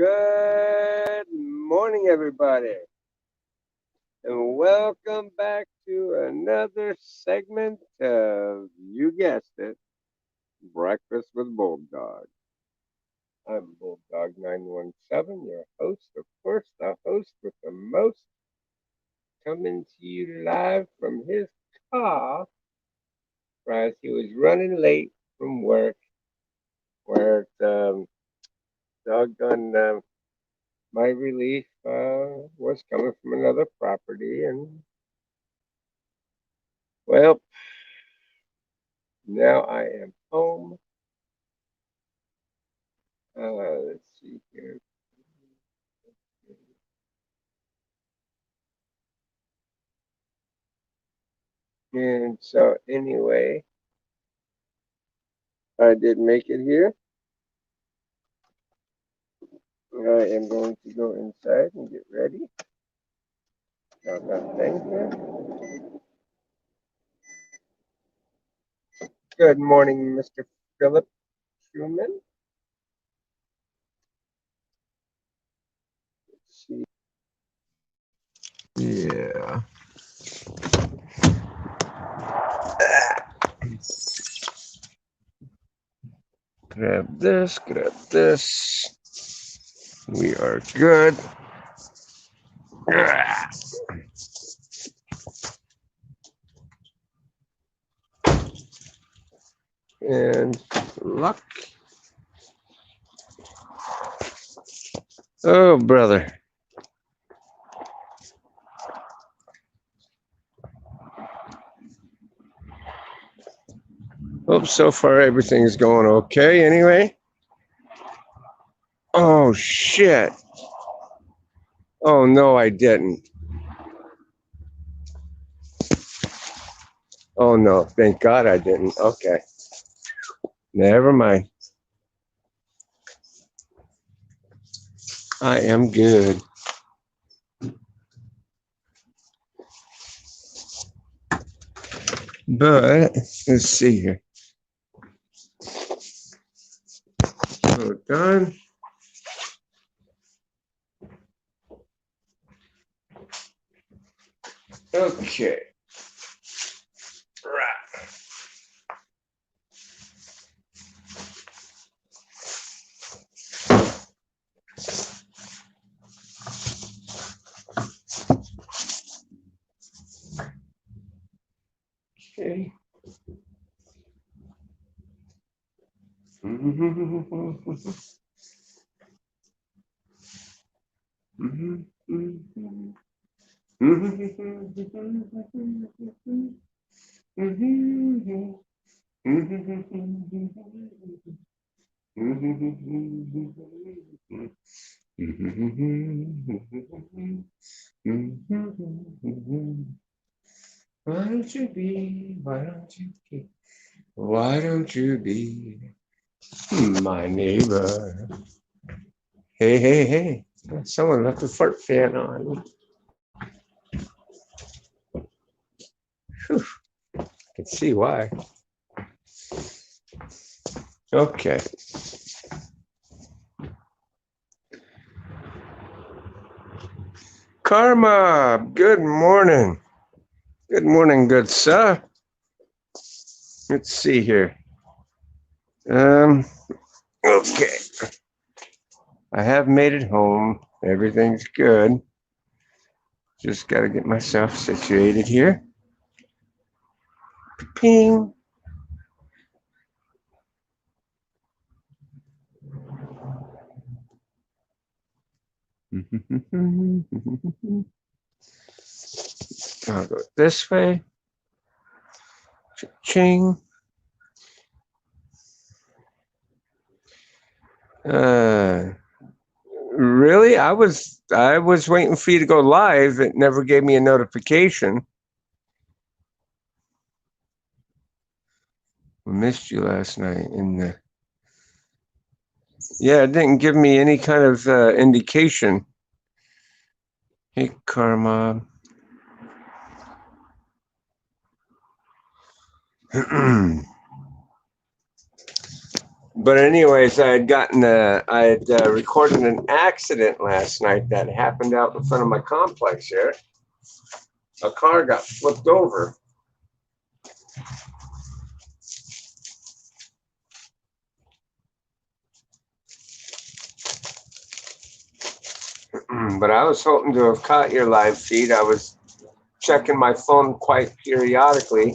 Good morning, everybody, and welcome back to another segment of, you guessed it, Breakfast with Bulldog. I'm Bulldog 917, your host, of course, the host with the most, coming to you live from his car as he was running late from work, where doggone my relief was coming from another property, and well, now I am home. Let's see here. And so, anyway, I did make it here. I am going to go inside and get ready. Got that thing here. Good morning, Mr. Philip Truman. Let's see. Yeah. Grab this, grab this. We are good. And luck. Oh, brother. Hope so far everything's going okay anyway. Oh, shit. Oh, no, I didn't. Oh, no. Thank God I didn't. Okay. Never mind. I am good. But, let's see here. So done. Okay. Right. Okay. Why don't you be? Why don't you be? Why don't you be my neighbor? Hey, hey, hey. Someone left the fart fan on. Whew. I can see why. Okay. Karma, good morning. Good morning, good sir. Let's see here. Okay. I have made it home. Everything's good. Just got to get myself situated here. Ping. I'll go this way. Ching. Really? I was waiting for you to go live. It never gave me a notification. We missed you last night yeah, it didn't give me any kind of indication. Hey, Karma. But anyways, I had recorded an accident last night that happened out in front of my complex here. A car got flipped over. But I was hoping to have caught your live feed. I was checking my phone quite periodically.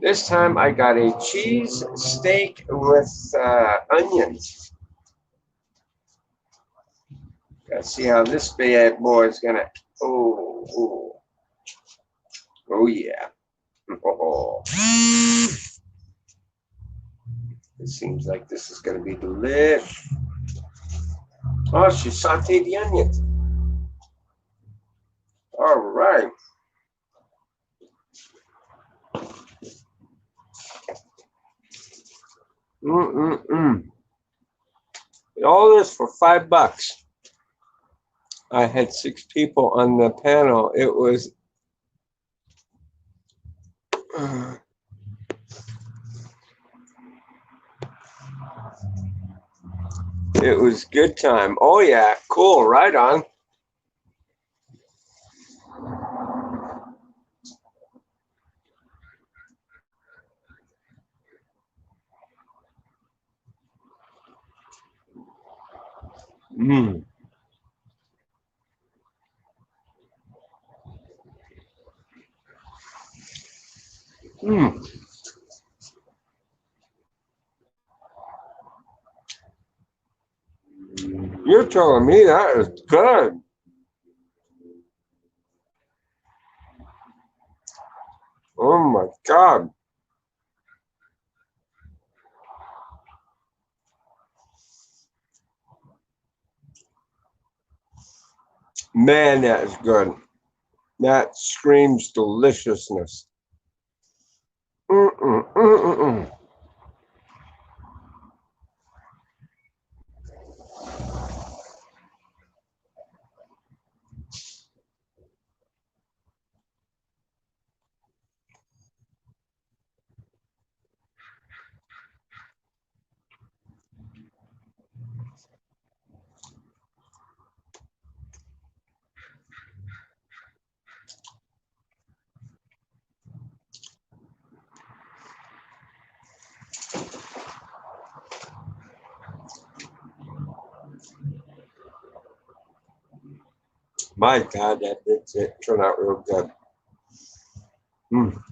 This time I got a cheese steak with onions. Let's see how this bad boy is gonna. Oh, oh, oh yeah. Oh, it seems like this is gonna be delicious. Oh, she sauteed the onions. All right. Mm-mm-mm. All this for $5. I had 6 people on the panel. It was good time. Oh yeah, cool. Right on. Mm. Mm. You're telling me that is good. Oh my God. Man, that is good. That screams deliciousness. Mm-mm-mm-mm-mm. My God, that did turn out real good. Mm.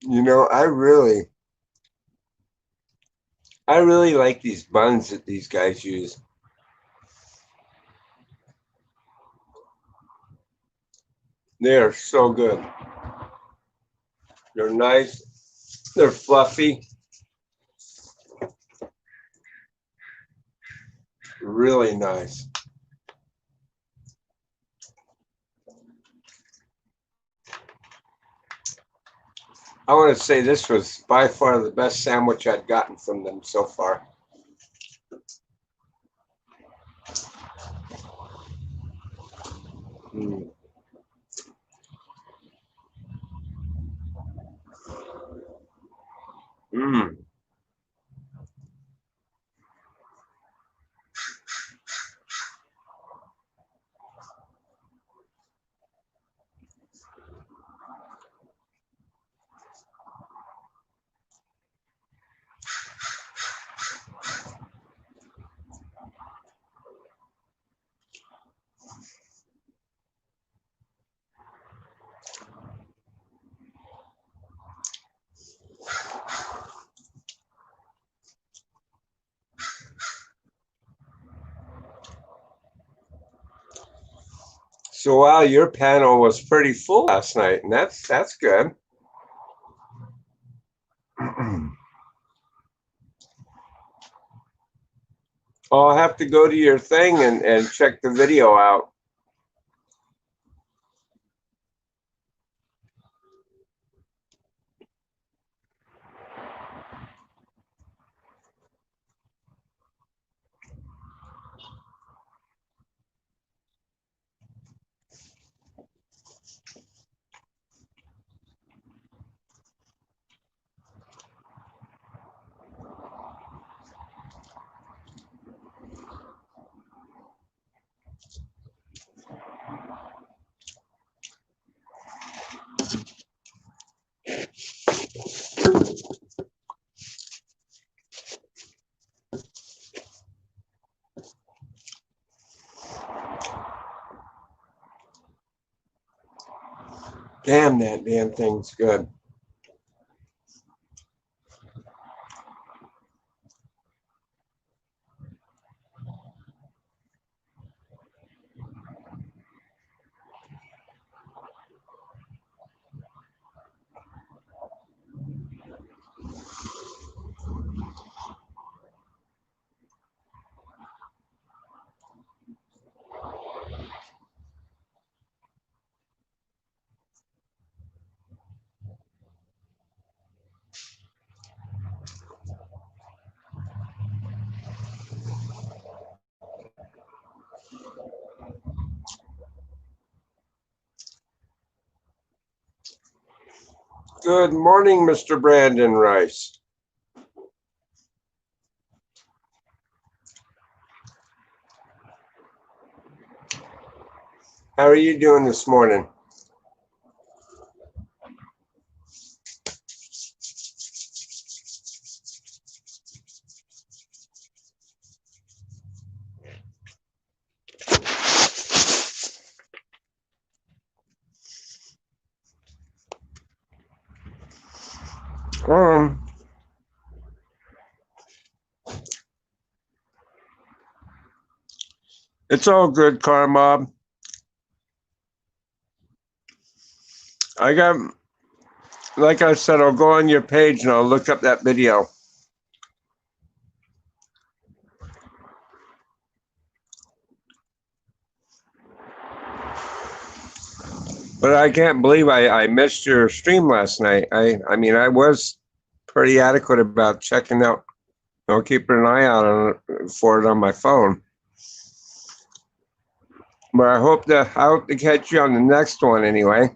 You know, I really like these buns that these guys use. They are so good. They're nice. They're fluffy. Really nice. I want to say this was by far the best sandwich I'd gotten from them so far. Mm. Mm. So wow, your panel was pretty full last night, and that's good. I'll have to go to your thing and check the video out. Damn, that damn thing's good. Good morning, Mr. Brandon Rice. How are you doing this morning? Um, it's all good, Car Mob. I got, like I said, I'll go on your page and I'll look up that video. But I can't believe I missed your stream last night. I mean, I was pretty adequate about checking out, keeping an eye out for it on my phone. But I hope to catch you on the next one anyway.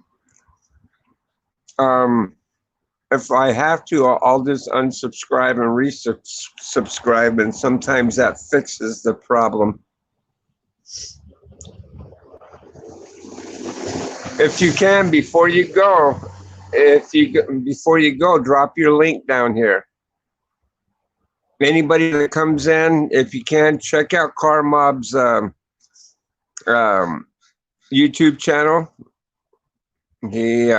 If I have to, I'll just unsubscribe and resubscribe, and sometimes that fixes the problem. If you can, before you go, drop your link down here. Anybody that comes in, if you can, check out Car Mob's YouTube channel. He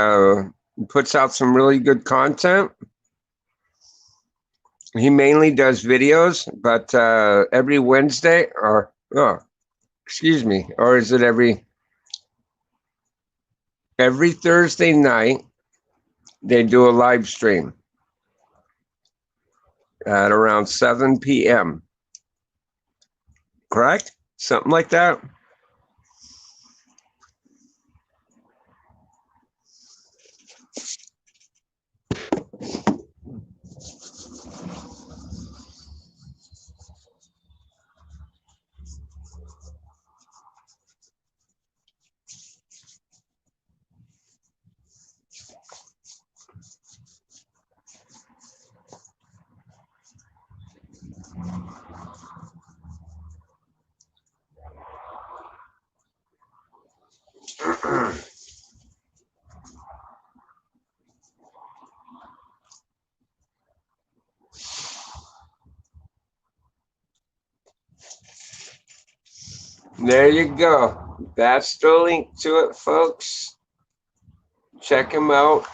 puts out some really good content. He mainly does videos, but every Wednesday, or is it every Thursday night, they do a live stream at around 7 p.m. Correct? Something like that. There you go. That's the link to it, folks. Check them out.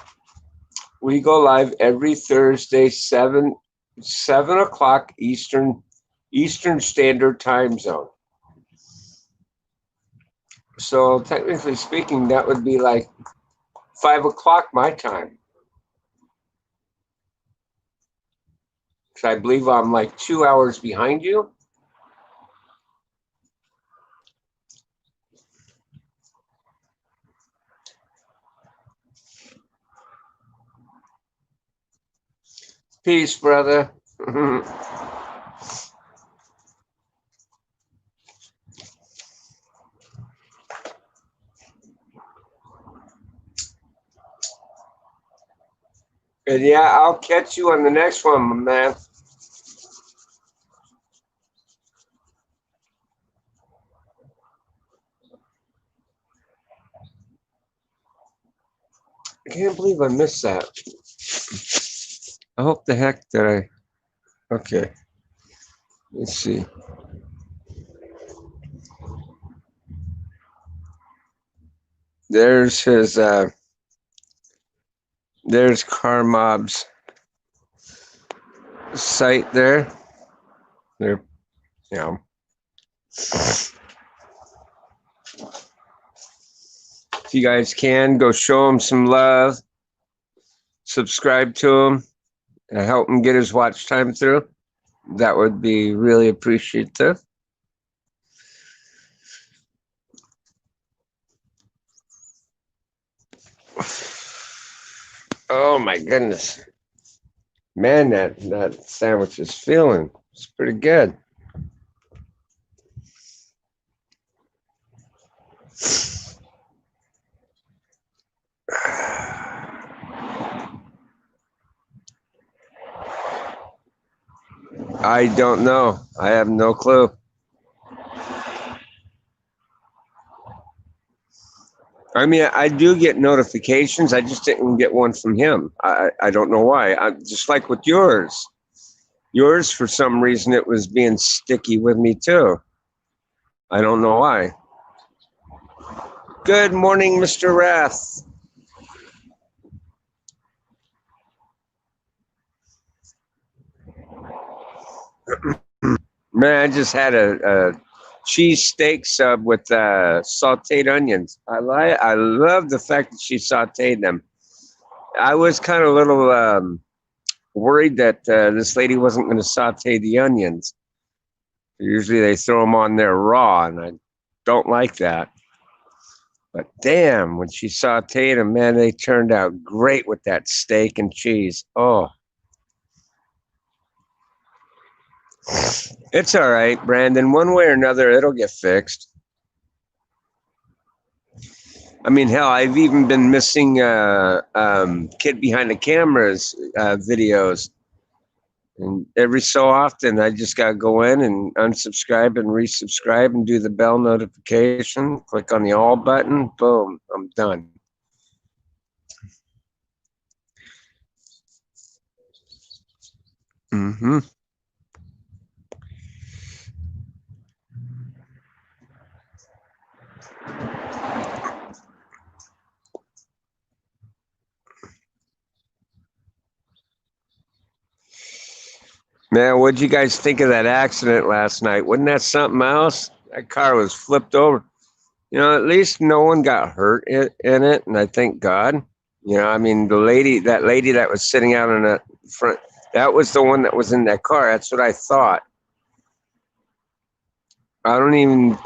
We go live every Thursday, 7 o'clock Eastern Standard Time Zone. So technically speaking, that would be like 5 o'clock my time. Because I believe I'm like 2 hours behind you. Peace, brother. And yeah, I'll catch you on the next one, my man. I can't believe I missed that. I hope the heck that I. Okay, let's see. There's his. There's Carmob's site there. There, you know. If you guys can, go show him some love. Subscribe to him. And help him get his watch time through. That would be really appreciative. Oh my goodness. Man, that sandwich is feeling. It's pretty good. I don't know. I have no clue. I mean, I do get notifications. I just didn't get one from him. I don't know why. Just like with yours. Yours, for some reason, it was being sticky with me too. I don't know why. Good morning, Mr. Rath. Man, I just had a cheese steak sub with sauteed onions. I love the fact that she sauteed them. I was kind of a little worried that this lady wasn't going to saute the onions. Usually they throw them on there raw, and I don't like that. But damn, when she sauteed them, man, they turned out great with that steak and cheese. Oh, it's all right, Brandon. One way or another, it'll get fixed. I mean, hell, I've even been missing kid behind the cameras videos. And every so often, I just got to go in and unsubscribe and resubscribe and do the bell notification. Click on the all button. Boom, I'm done. Mm-hmm. Man, what'd you guys think of that accident last night? Wasn't that something else? That car was flipped over. At least no one got hurt in it, and I thank God. I mean, that lady that was sitting out in the front, that was the one that was in that car. That's what I thought. I don't even,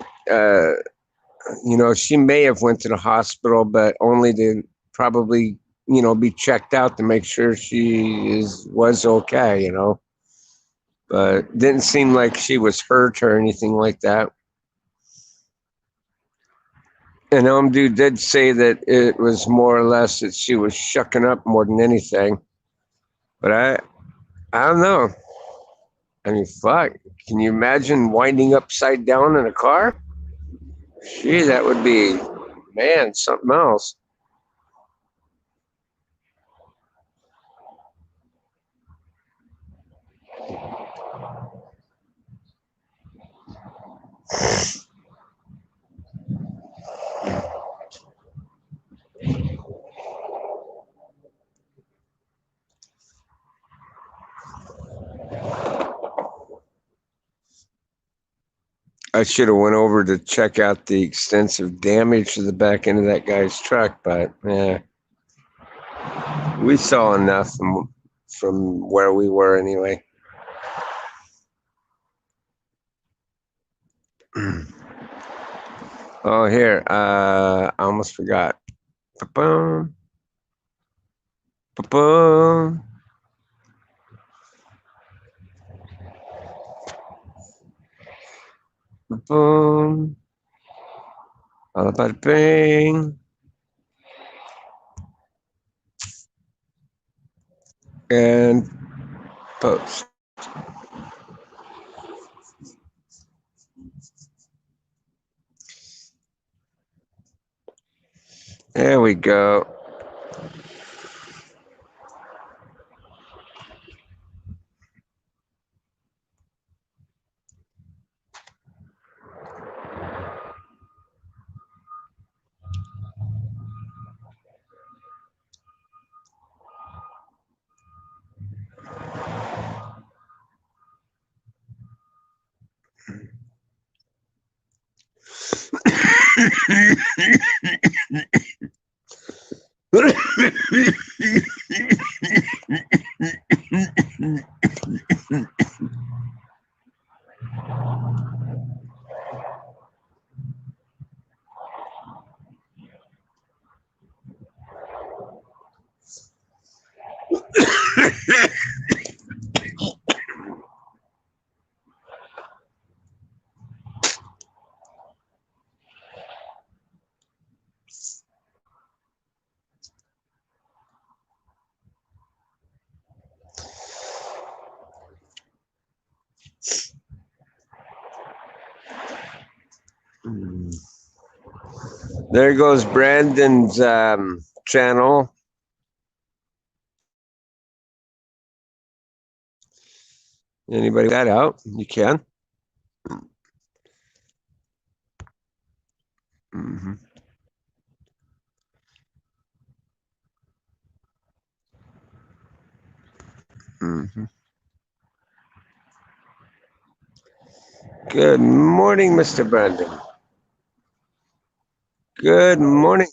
she may have went to the hospital, but only to probably, be checked out to make sure she was okay. But didn't seem like she was hurt or anything like that. And dude did say that it was more or less that she was shucking up more than anything. But I don't know. I mean, fuck. Can you imagine winding upside down in a car? Gee, that would be, man, something else. I should have went over to check out the extensive damage to the back end of that guy's truck, but yeah, we saw enough from where we were anyway. Oh, here, I almost forgot. Ba-boom, ba-boom. Boom. All about bang. And post. There we go. There goes Brandon's channel. Anybody that out? You can. Mm-hmm. Mm-hmm. Good morning, Mr. Brandon. Good morning.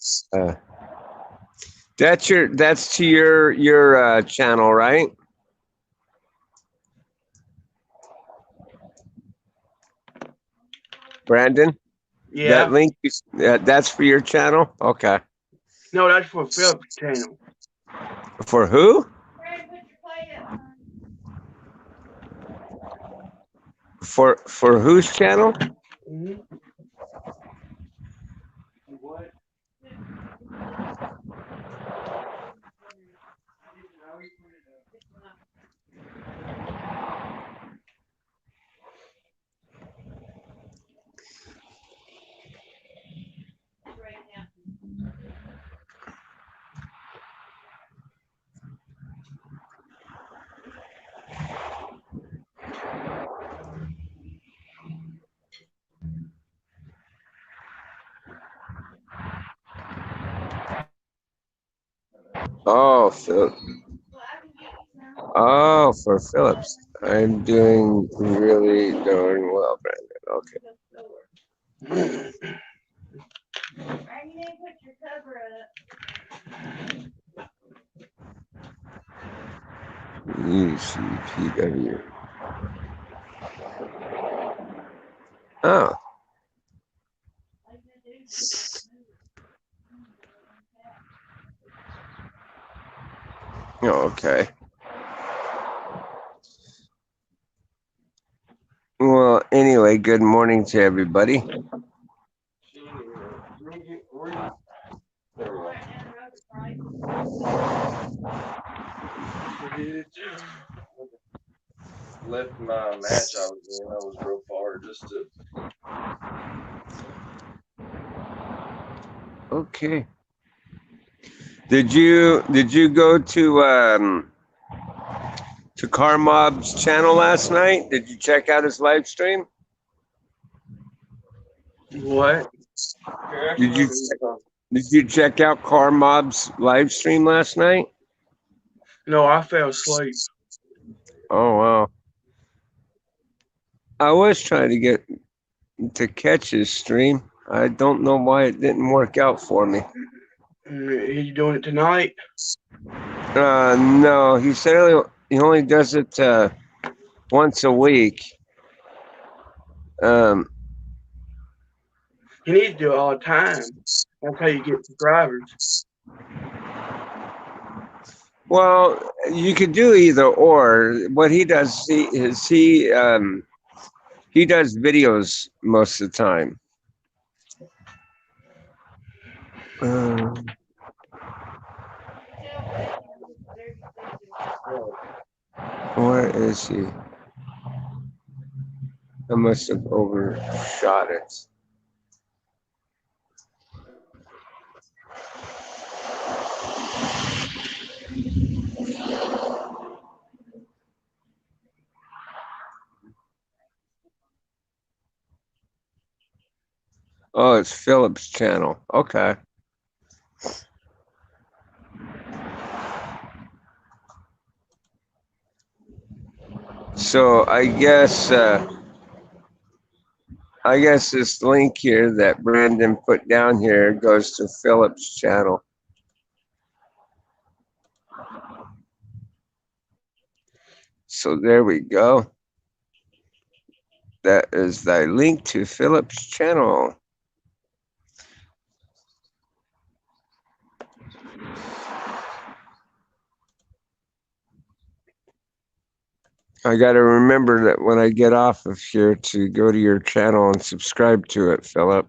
That's to your channel, right? Brandon? Yeah. That link that's for your channel? Okay. No, that's for Philip's channel. For who? For whose channel? Mm-hmm. What? Oh, Phil. Oh, for Phillips. I'm doing really darn well, Brandon. Okay. UCPW. Oh. Oh, okay. Well, anyway, good morning to everybody. Left my match I was in. I was real far just to. Okay. Did you go to Car Mob's channel last night? Did you check out his live stream? What? Did you check out Car Mob's live stream last night? No, I fell asleep. Oh wow. I was trying to to catch his stream. I don't know why it didn't work out for me. He's doing it tonight. No, he said he only does it once a week. Um, He needs to do it all the time. That's how you get subscribers. well, you could do either or. What he does is he does videos most of the time. Uh, where is he? I must have overshot it. Oh, it's Philip's channel. Okay. So I guess this link here that Brandon put down here goes to Philip's channel. So there we go. That is the link to Philip's channel. I got to remember that when I get off of here to go to your channel and subscribe to it, Philip.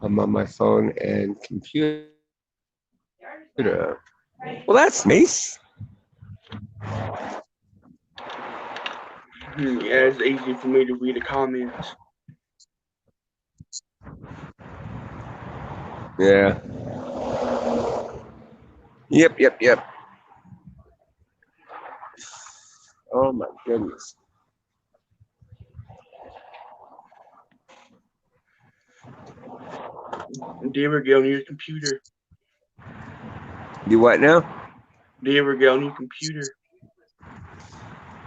I'm on my phone and computer. Well, that's nice. Yeah, it's easy for me to read the comments. Yeah. Yep. Oh my goodness. Do you ever get on your computer? You what now? Do you ever get on your computer?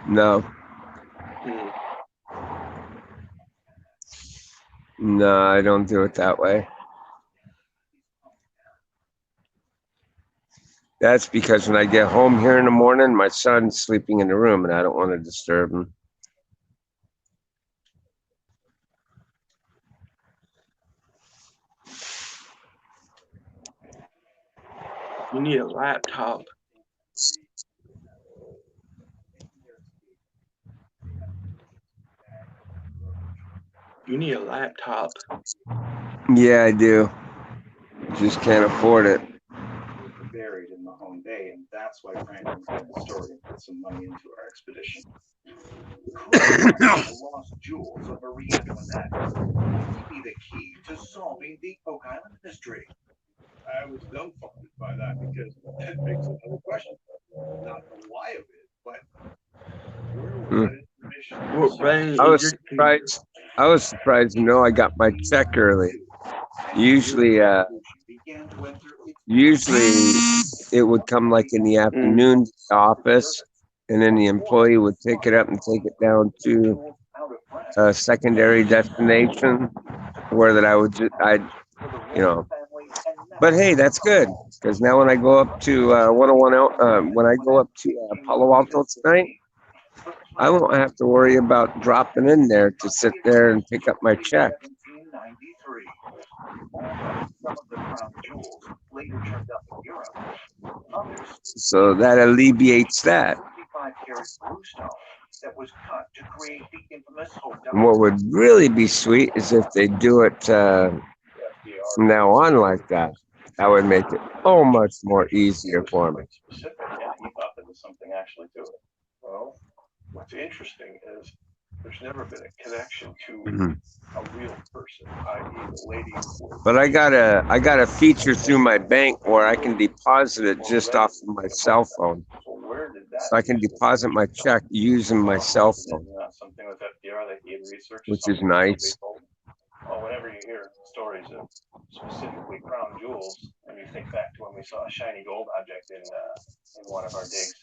No. No, I don't do it that way. That's because when I get home here in the morning, my son's sleeping in the room and I don't want to disturb him. You need a laptop. You need a laptop. Yeah, I do. Just can't afford it. Buried in Mahone Bay, and that's why Franklin had the story and put some money into our expedition. The lost jewels of Marie Antoinette may be the key to solving the Oak Island mystery. I was dumbfounded by that because that begs another question. Not the why of it, but where was that information? What brain I is was your surprised. I was surprised to know I got my check early. Usually, it would come like in the afternoon to the office, and then the employee would pick it up and take it down to a secondary destination where that But hey, that's good because now when I go up to 101, when I go up to Palo Alto tonight, I won't have to worry about dropping in there to sit there and pick up my check. So that alleviates that. And what would really be sweet is if they do it from now on like that. That would make it so much more easier for me. Yeah, he thought there was something actually to it. Well, what's interesting is there's never been a connection to Mhm. a real person, i.e., the lady who But I got a feature through my bank where I can deposit it just off of my cell phone. So where did that? So I can deposit my check using my cell phone, Something with FDR that he had researched. which is nice. Well, whenever you hear stories of specifically crown jewels, and you think back to when we saw a shiny gold object in one of our digs,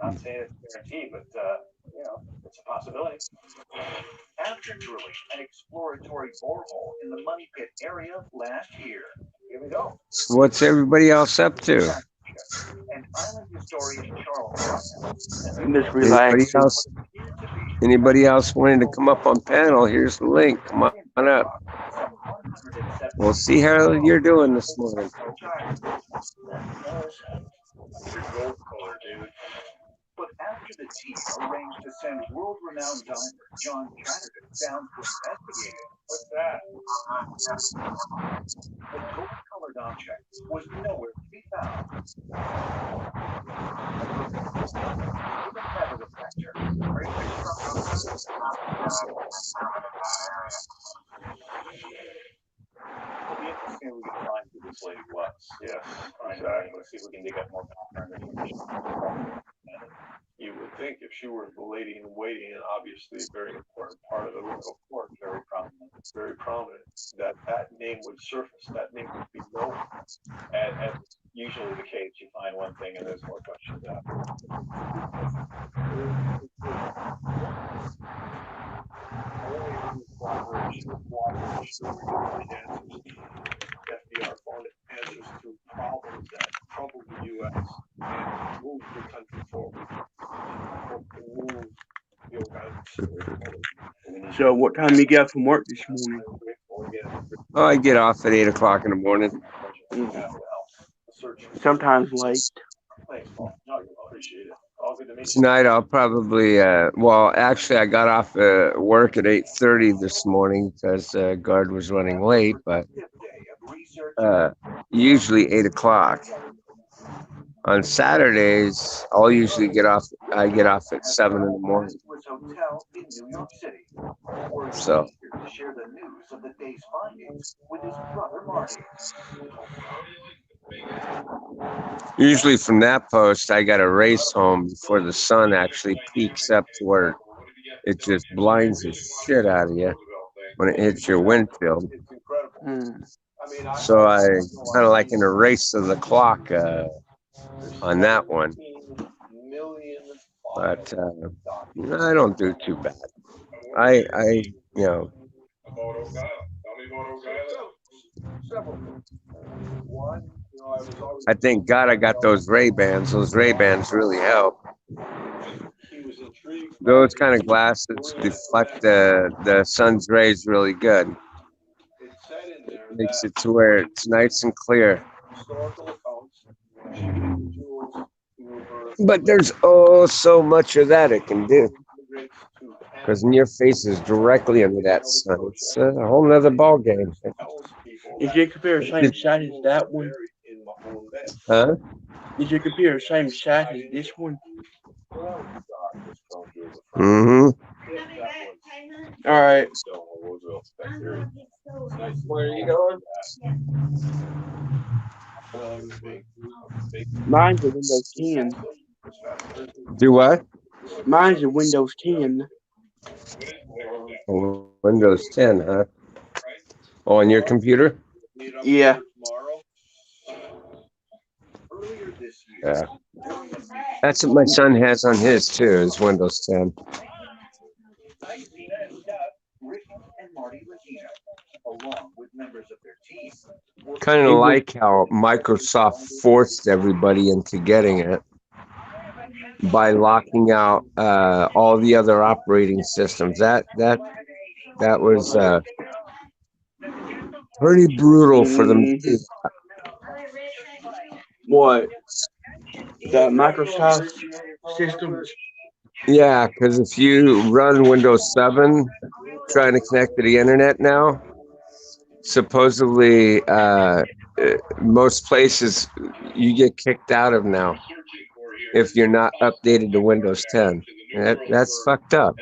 not saying it's guaranteed, but it's a possibility. After drilling an exploratory borehole in the Money Pit area last year, Here we go. So what's everybody else up to? and island historian Charles Ryan I'm just Anybody relaxing. else? appeared to be Anybody else wanting to come up on panel? Here's the link. Come on up. some 170 We'll see how you're doing this morning. Your gold color, dude. But after the team arranged to send world-renowned diver John Chatterton down to investigate it, What's that? the gold-colored object was nowhere to be found. With a metal detector, It'll be interesting if we can find who this lady was. Yes, exactly. Let's see if we can dig up more background information. You would think if she were the lady in waiting, and obviously a very important part of the royal court, very prominent, that name would surface. That name would be known. As usually the case, you find one thing and there's more questions after. FDR found answers to problems that troubled the U.S. and moved the country forward. So, what time you get from work this morning? Oh, I get off at 8 o'clock in the morning. Sometimes late. Thanks, Paul. No, you appreciate it. All good to meet you. Tonight I'll probably well, actually I got off work at 8:30 this morning because guard was running late, but usually 8 o'clock. On Saturdays I'll usually get off. I get off at 7 in the morning. Hotel in New York City. So To share the news of the day's findings with his brother Marty. usually from that post I got to race home before the sun actually peaks up to where it just blinds the shit out of you when it hits your windshield. So I kind of like in a race of the clock on that one. But I don't do too bad. I I thank God I got those Ray-Bans. Those Ray-Bans really help. Those kind of glasses deflect the sun's rays really good. It makes it to where it's nice and clear. But there's so much of that it can do. Because when your face is directly under that sun, it's a whole nother ball game. Is your computer same size as that one? Huh? Is your computer same size as this one? Mm-hmm. All right. Where are you going? Mine's a Windows 10. Do what? Mine's a Windows 10. Windows 10, huh? Oh, on your computer? Yeah. Yeah. That's what my son has on his too, is Windows 10. Kind of like how Microsoft forced everybody into getting it by locking out all the other operating systems. That was pretty brutal for them to do. What? The Microsoft systems? Yeah, because if you run Windows 7 trying to connect to the internet now, supposedly most places you get kicked out of now if you're not updated to Windows 10. That's fucked up.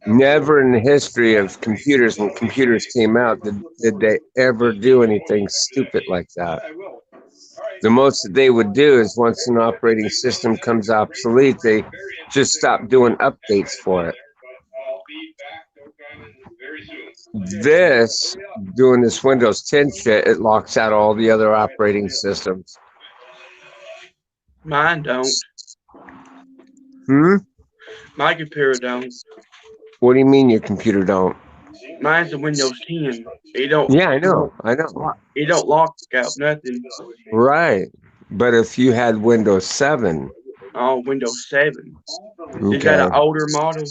Never in the history of computers, when computers came out, did they ever do anything stupid like that. The most that they would do is once an operating system comes obsolete, they just stop doing updates for it. This, doing this Windows 10 shit, it locks out all the other operating systems. Mine don't. Hmm? My computer don't. What do you mean your computer don't? Mine's a Windows 10. It don't. Yeah, I It don't, know. I know. it don't lock out nothing. Right. But if you had Windows 7, Oh, Windows 7. Is that okay. an older model?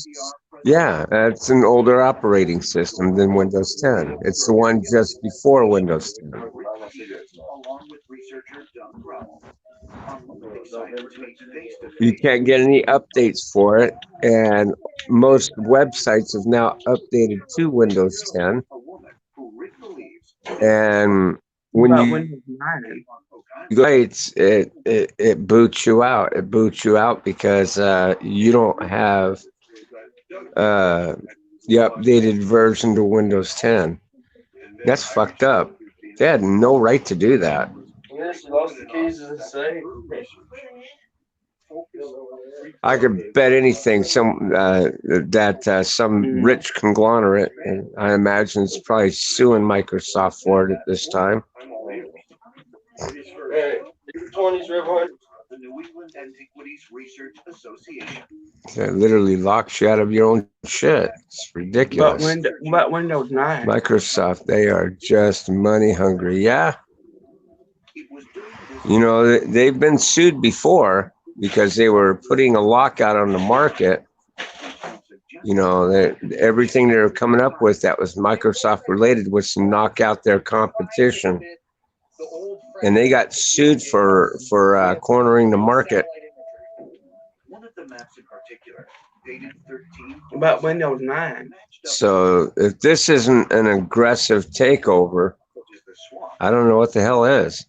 Yeah, that's an older operating system than Windows 10. It's the one just before Windows 10. Along with researcher Doug Russell, are most excited to meet You face-to-face. can't get any updates for it, and most websites have now updated to Windows 10. A woman who Rick believes And What when about you Windows 9? go sites, it boots you out. It boots you out because you don't have uh, the updated version to Windows 10. That's fucked up. They had no right to do that. Yes, you lost the keys to the safe. I could bet anything some rich conglomerate, and I imagine it's probably suing Microsoft for it at this time. Hey, 20s, Rev. The New England Antiquities Research Association. It literally locks you out of your own shit. It's ridiculous. But Windows 9. Microsoft, they are just money hungry. Yeah, It was during this you know, they've been sued before because they were putting a lockout on the market. You know, everything they were coming up with that was Microsoft related was to knock out their competition, and they got sued for cornering the market. one of the maps in particular, dated 13. About Windows 9. So if this isn't an aggressive takeover, I don't know what the hell is.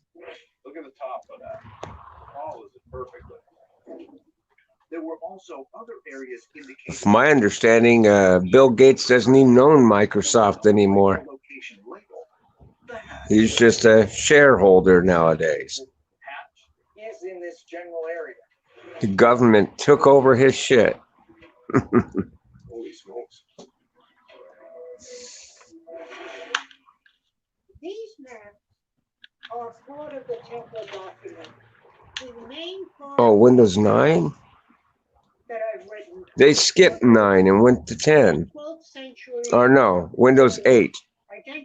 Look at the top of that. Follows it perfectly. There were also other areas indicated. From my understanding, Bill Gates doesn't even own Microsoft anymore. Location label. The hatch He's just a shareholder nowadays. is in this general area. The government took over his shit. Holy smokes. These maps are part of the template document. The main part Oh, Windows 9? that I've written. They skipped 9 and went to 10. 12th century. Or no, Windows 8.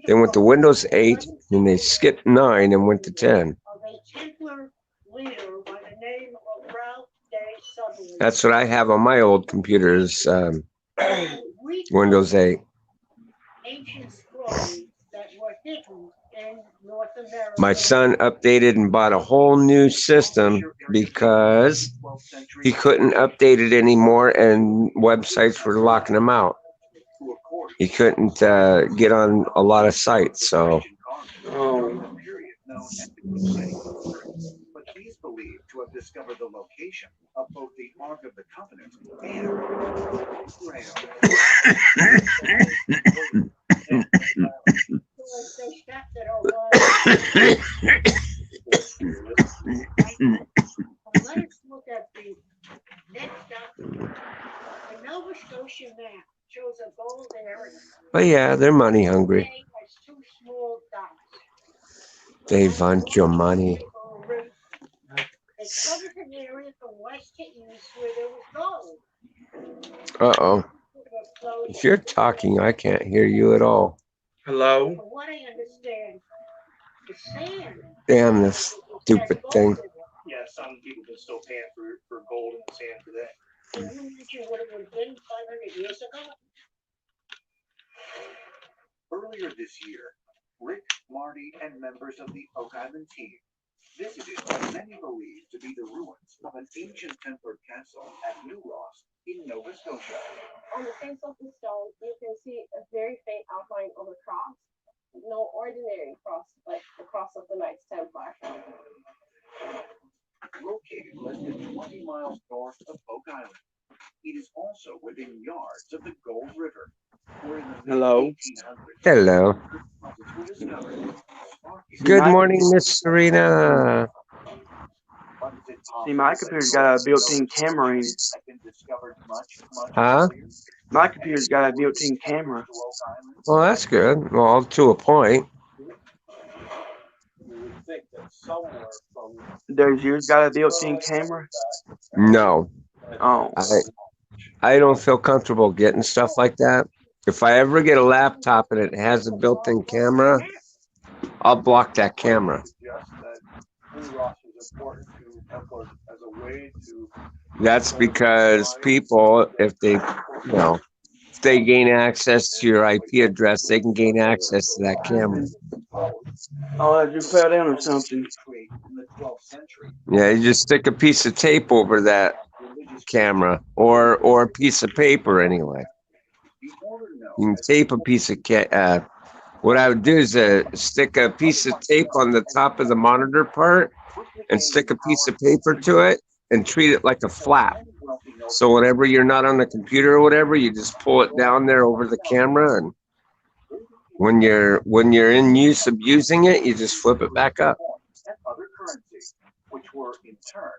They went to Windows 8, and they skipped 9 and went to 10. Of a Templar leader by the name of Ralph de Sutherland. That's what I have on my old computers, Windows 8. Ancient scrolls that were hidden in North America. My son updated and bought a whole new system because he couldn't update it anymore, and websites were locking him out. He couldn't get on a lot of sites, so. Oh. But he's believed to have discovered the location of both the Ark of the Covenant and Grail. They stepped it over. Let us look at the next document. The Nova Scotia map shows a gold area. But yeah, they're money hungry. It has two small dots. They want your money. It covers an area from west to east where there was gold. Uh-oh. If you're talking, I can't hear you at all. Hello? From what I understand, the sand. Damn this stupid thing. Yeah, some people can still pan for gold in the sand today. Can you imagine what it would have been 500 years ago? Earlier this year, Rick, Marty, and members of the Oak Island team visited what many believe to be the ruins of an ancient Templar castle at New Ross in Nova Scotia. On the face of the stone, you can see a very faint outline of a cross. No ordinary cross, like the cross of the Knights Templar. Located less than 20 miles north of Oak Island, It is also within yards of the Gold River, where in the Hello. mid-1800s, Hello. deposits were discovered. Sparky Good my morning, Miss Serena. But is it See, my possible that computer's gold got a in built-in those camera in it. centuries had been discovered much, much Huh? earlier? My computer's got a built-in camera. To Oak Island? Well, that's good. Well, to a point. You would think that somewhere from Does yours got a built-in camera? No, Oh. I don't feel comfortable getting stuff like that. If I ever get a laptop and it has a built-in camera, I'll block that camera. suggest that Blue Ross was important to Kepler as a way to That's because people, if they, if they gain access to your IP address, they can gain access to that camera. Oh, I just fell down or something. Created in the 12th century. Yeah, you just stick a piece of tape over that camera, or a piece of paper anyway. The older known You can as tape a piece of what I would do is stick a piece of tape on the top of the monitor part and stick a piece of paper to it and treat it like a flap. So whenever you're not on the computer or whatever, you just pull it down there over the camera, and when you're in use of using it, you just flip it back up. and other currencies, which were in turn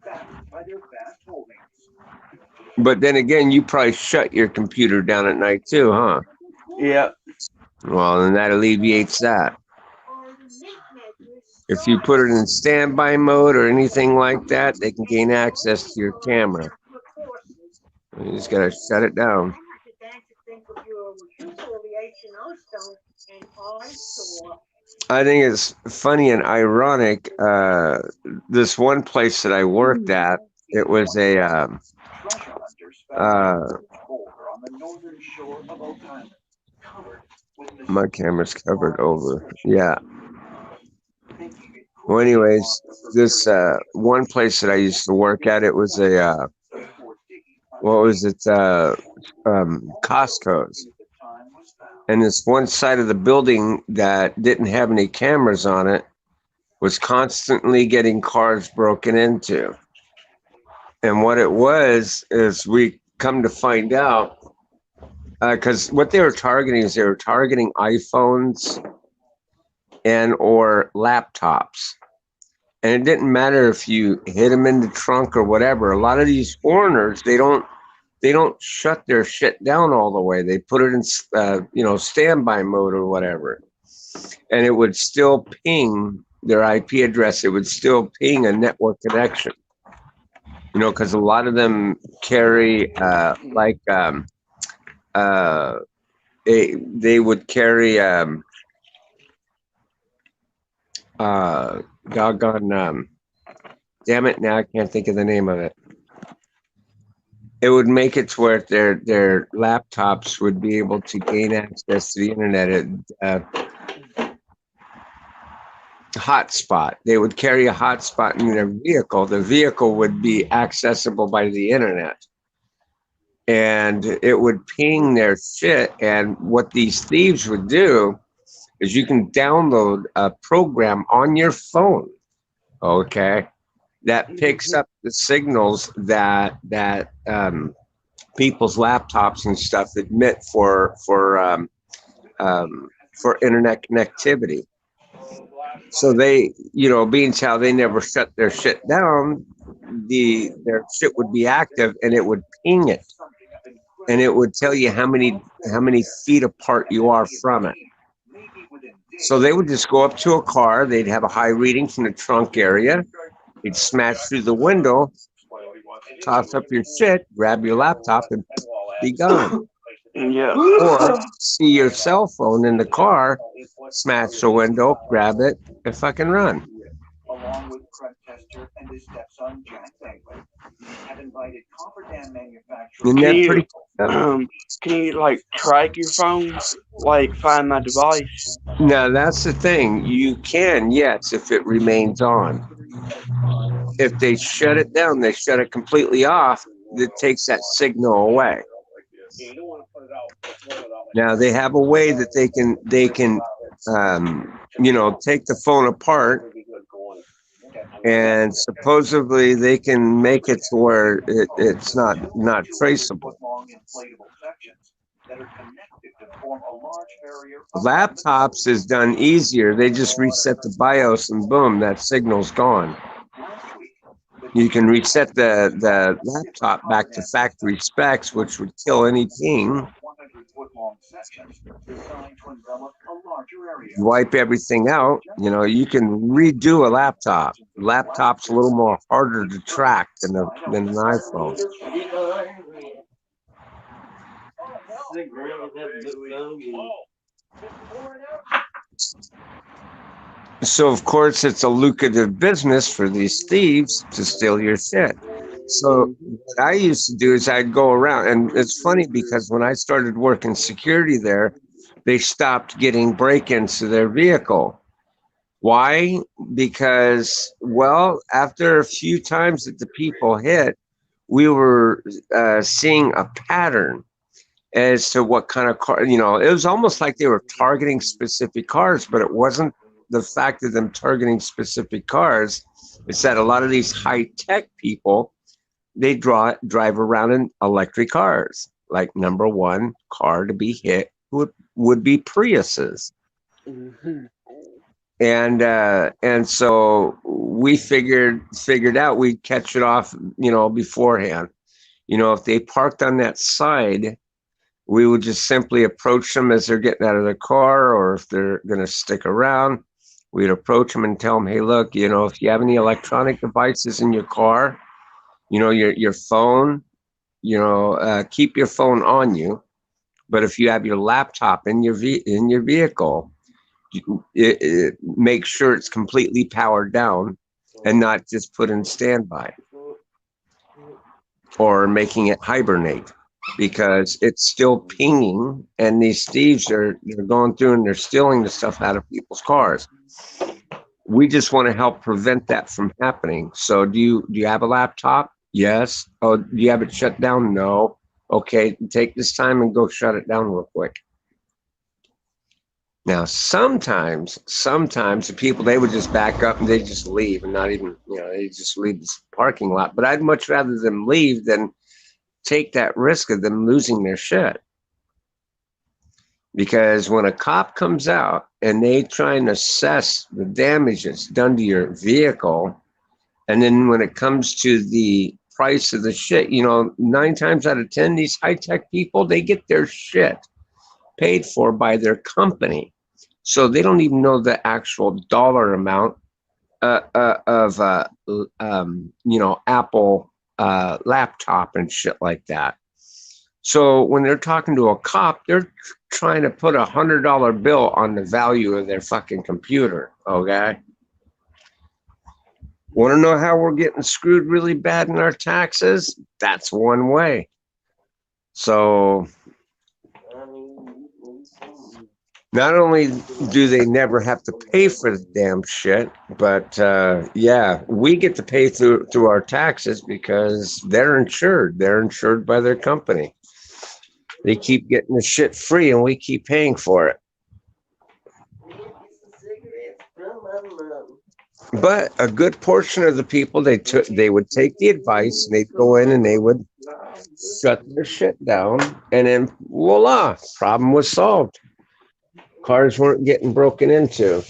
backed by their vast holdings. But then again, you probably shut your computer down at night too, huh? Yeah. Well, then that alleviates that. If you put it in standby mode or anything like that, they can gain access to your camera. You just gotta shut it down. I think it's funny and ironic. This one place that I worked at, it was a Treasure hunters found gold on the northern shore of Oak Island, covered with my camera's covered over. Yeah. Well, anyways, this one place that I used to work at, it was a what was it? Costco's. And this one side of the building that didn't have any cameras on it was constantly getting cars broken into. And what it was is we come to find out, because what they were targeting is they were targeting iPhones and or laptops. And it didn't matter if you hit them in the trunk or whatever. A lot of these foreigners, they don't shut their shit down all the way. They put it in standby mode or whatever, and it would still ping their IP address. It would still ping a network connection. Because a lot of them carry they would carry doggone damn it, now I can't think of the name of it. It would make it to where their laptops would be able to gain access to the internet at hotspot. They would carry a hotspot in their vehicle. The vehicle would be accessible by the internet, and it would ping their shit. And what these thieves would do is you can download a program on your phone, okay, that picks up the signals that people's laptops and stuff emit for internet connectivity. So they, being how they never shut their shit down, their shit would be active, and it would ping it, and it would tell you how many feet apart you are from it. So they would just go up to a car. They'd have a high reading from the trunk area. They'd smash through the window, toss up your shit, grab your laptop, and be gone. Yeah. Or see your cell phone in the car, smash the window, grab it, and fucking run. Along with Craig Tester and his stepson Jack Bangley, have invited cofferdam manufacturer. Isn't that pretty? Can you like track your phone, like find my device? Now that's the thing. You can, yes, if it remains on. If they shut it down, they shut it completely off, it takes that signal away. Now they have a way that they can take the phone apart and supposedly they can make it to where it's not traceable. Foot-long inflatable sections that are connected to form a large area of Laptops is done easier. They just reset the BIOS and boom, that signal's gone. last week. You can reset the laptop back to factory specs, which would kill any ping. 100-foot-long sections designed to envelop a larger area. Wipe everything out. You know, you can redo a laptop. Laptop's a little more harder to track than an iPhone. So of course it's a lucrative business for these thieves to steal your shit. So what I used to do is I'd go around, and it's funny because when I started working security there, they stopped getting break-ins to their vehicle. Why? Because, well, after a few times that the people hit, we were seeing a pattern as to what kind of car, it was almost like they were targeting specific cars, but it wasn't the fact of them targeting specific cars. It's that a lot of these high-tech people, they drive around in electric cars. Like number one car to be hit would be Priuses. And so we figured out we'd catch it off, beforehand. If they parked on that side, we would just simply approach them as they're getting out of their car, or if they're going to stick around, we'd approach them and tell them, hey, look, if you have any electronic devices in your car, your phone, keep your phone on you. But if you have your laptop in your vehicle, make sure it's completely powered down and not just put in standby or making it hibernate, because it's still pinging, and these thieves they're going through and they're stealing the stuff out of people's cars. We just want to help prevent that from happening. So do you have a laptop? Yes. Oh, do you have it shut down? No. Okay, take this time and go shut it down real quick. Now, sometimes the people, they would just back up and they just leave and not even, they just leave this parking lot. But I'd much rather them leave than take that risk of them losing their shit. Because when a cop comes out and they try and assess the damage that's done to your vehicle, and then when it comes to the price of the shit, 9 times out of 10, these high-tech people, they get their shit paid for by their company. So they don't even know the actual dollar amount of Apple laptop and shit like that. So when they're talking to a cop, they're trying to put $100 bill on the value of their fucking computer. Okay. Want to know how we're getting screwed really bad in our taxes? That's one way. So not only do they never have to pay for the damn shit, but we get to pay through our taxes because they're insured. They're insured by their company. They keep getting the shit free, and we keep paying for it. But a good portion of the people, they would take the advice, and they'd go in and they would shut their shit down, and then voila, problem was solved. Cars weren't getting broken into.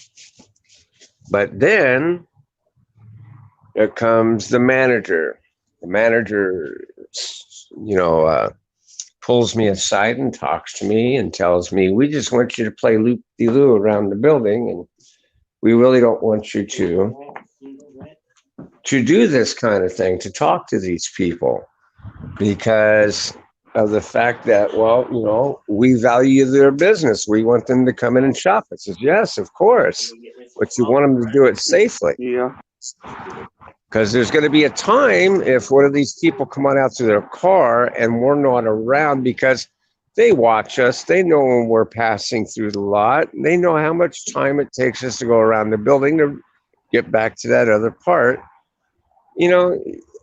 But then there comes the manager. The manager, pulls me aside and talks to me and tells me, we just want you to play loop-de-loo around the building, and we really don't want you to do this kind of thing, to talk to these people, because of the fact that, we value their business. We want them to come in and shop. I says, yes, of course, but you want them to do it safely. Yeah. Because there's going to be a time if one of these people come on out to their car and we're not around, because they watch us. They know when we're passing through the lot. They know how much time it takes us to go around the building to get back to that other part.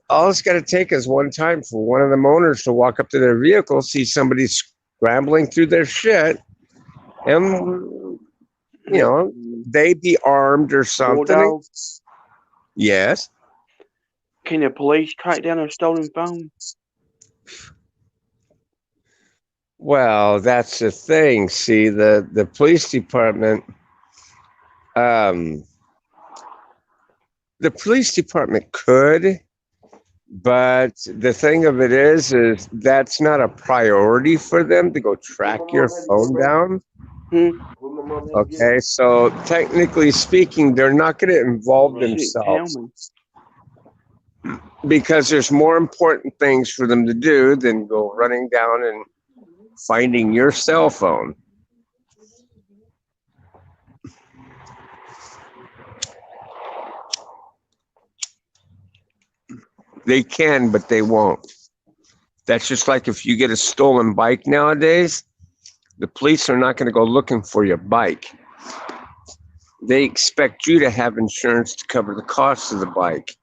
All it's got to take is one time for one of them owners to walk up to their vehicle, see somebody scrambling through their shit, and, they be armed or something. Bulldog. Yes. Can the police track down a stolen phone? Well, that's the thing. See, the police department, um, the police department could, but the thing of it is that's not a priority for them to go track your phone down. Hmm? Okay, so technically speaking, they're not going to involve Shit, tell themselves me. because there's more important things for them to do than go running down and finding your cell phone. They can, but they won't. That's just like if you get a stolen bike nowadays, the police are not going to go looking for your bike. They expect you to have insurance to cover the cost of the bike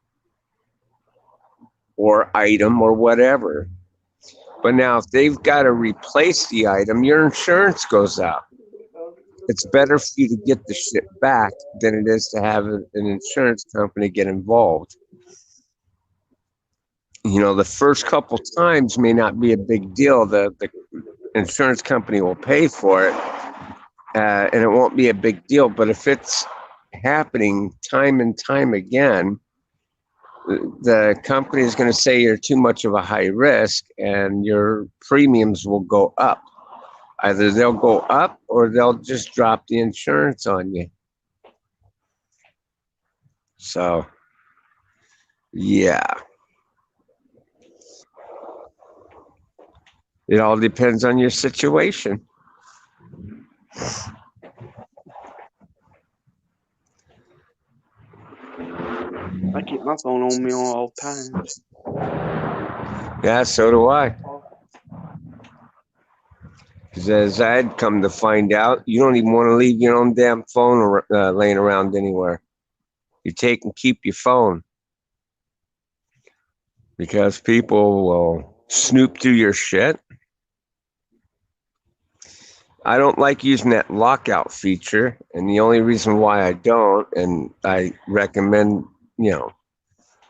or item or whatever. But now, if they've got to replace the item, your insurance goes out. It's better for you to get the shit back than it is to have an insurance company get involved. You know, the first couple times may not be a big deal. The insurance company will pay for it, and it won't be a big deal. But if it's happening time and time again, the company is going to say you're too much of a high risk, and your premiums will go up. Either they'll go up or they'll just drop the insurance on you. So, yeah, it all depends on your situation. I keep my phone on me all times. Yeah, so do I. Because as I'd come to find out, you don't even want to leave your own damn phone laying around anywhere. You take and keep your phone because people will snoop through your shit. I don't like using that lockout feature, and the only reason why I don't, and I recommend,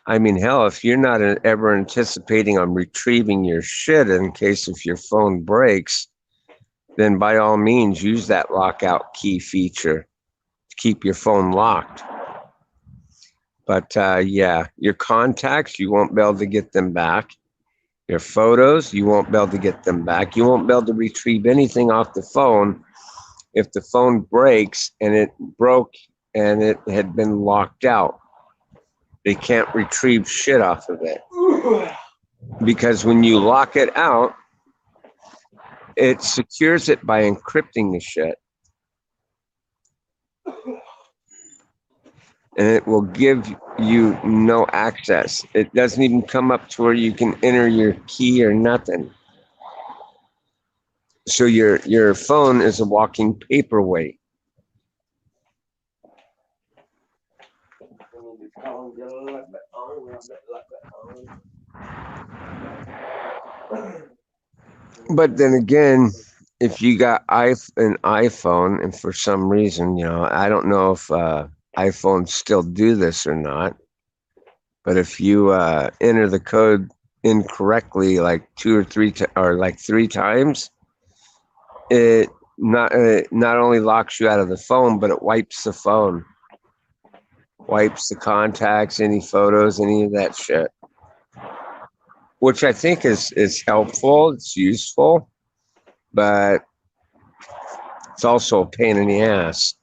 I mean, hell, if you're not ever anticipating on retrieving your shit in case if your phone breaks, then by all means use that lockout key feature to keep your phone locked. But yeah, your contacts, you won't be able to get them back. Your photos, you won't be able to get them back. You won't be able to retrieve anything off the phone if the phone breaks and it broke and it had been locked out. They can't retrieve shit off of it. Because when you lock it out, it secures it by encrypting the shit. And it will give you no access. It doesn't even come up to where you can enter your key or nothing. So your phone is a walking paperweight. But then again, if you got an iPhone, and for some reason, I don't know if iPhones still do this or not, but if you enter the code incorrectly, like two or three or like three times, it not only locks you out of the phone, but it wipes the phone, wipes the contacts, any photos, any of that shit. Which I think is helpful. It's useful, but it's also a pain in the ass.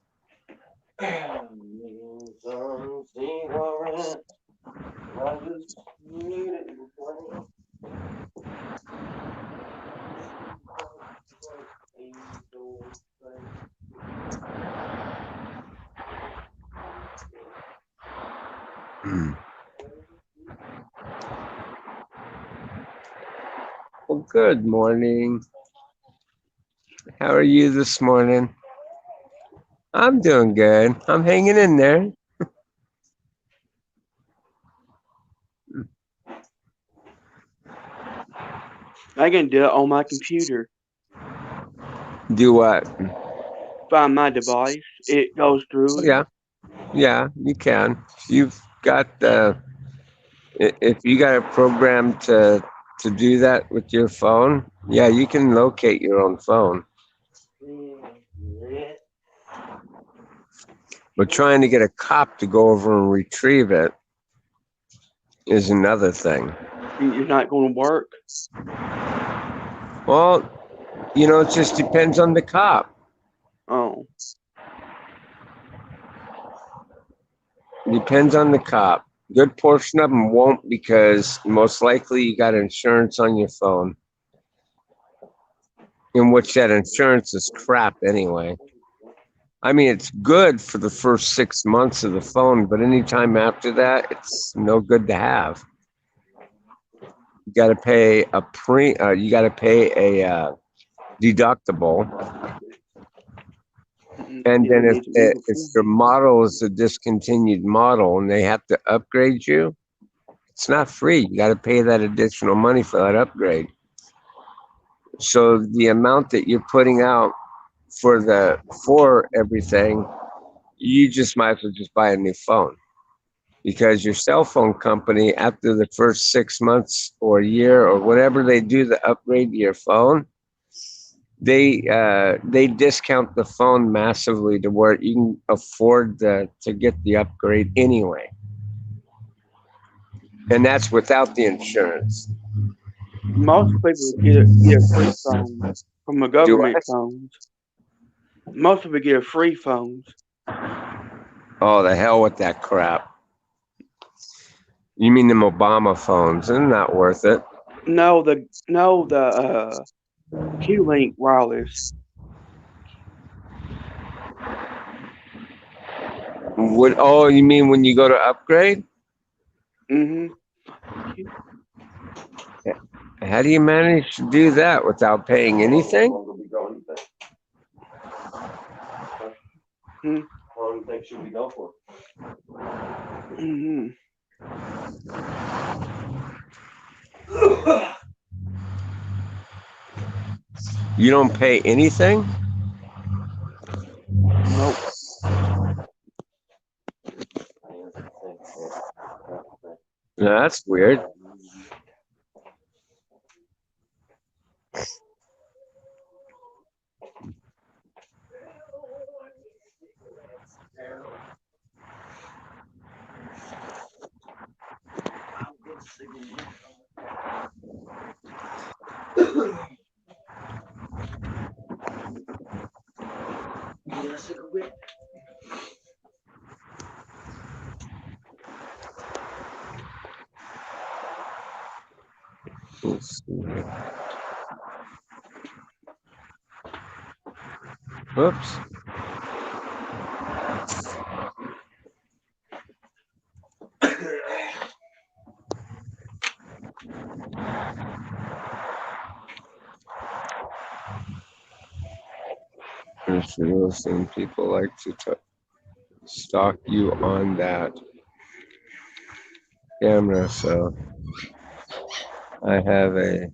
Well, good morning. How are you this morning? I'm doing good. I'm hanging in there. I can do it on my computer. Do what? Find my device. It goes through Oh, it. yeah, you can. You've got if you got a program to do that with your phone, yeah, you can locate your own phone. But trying to get a cop to go over and retrieve it is another thing. You're not going to work. Well, it just depends on the cop. Oh, Depends on the cop. Good portion of them won't because most likely you got insurance on your phone, in which that insurance is crap anyway. I mean, it's good for the first 6 months of the phone, but anytime after that, it's no good to have. You got to pay you got to pay a deductible, and yeah, then you need to do if before. your model is a discontinued model and they have to upgrade you, it's not free. You got to pay that additional money for that upgrade. So the amount that you're putting out for everything, you just might as well just buy a new phone because your cell phone company, after the first 6 months or a year or whatever they do to upgrade your phone, they discount the phone massively to where you can afford to get the upgrade anyway, and that's without the insurance. Most people get a free phone from the Do I? government phones. Most people get a free phones. Oh, the hell with that crap. You mean them Obama phones? They're not worth it. No, the Q-Link wireless. You mean when you go to upgrade? Mhm. How do you manage to do that without paying anything? Mhm. How long do you think should we go for? Mhm. You don't pay anything? Nope. No, that's weird. Let's see. Whoops. There's real thing people like to stalk you on that camera, so I have a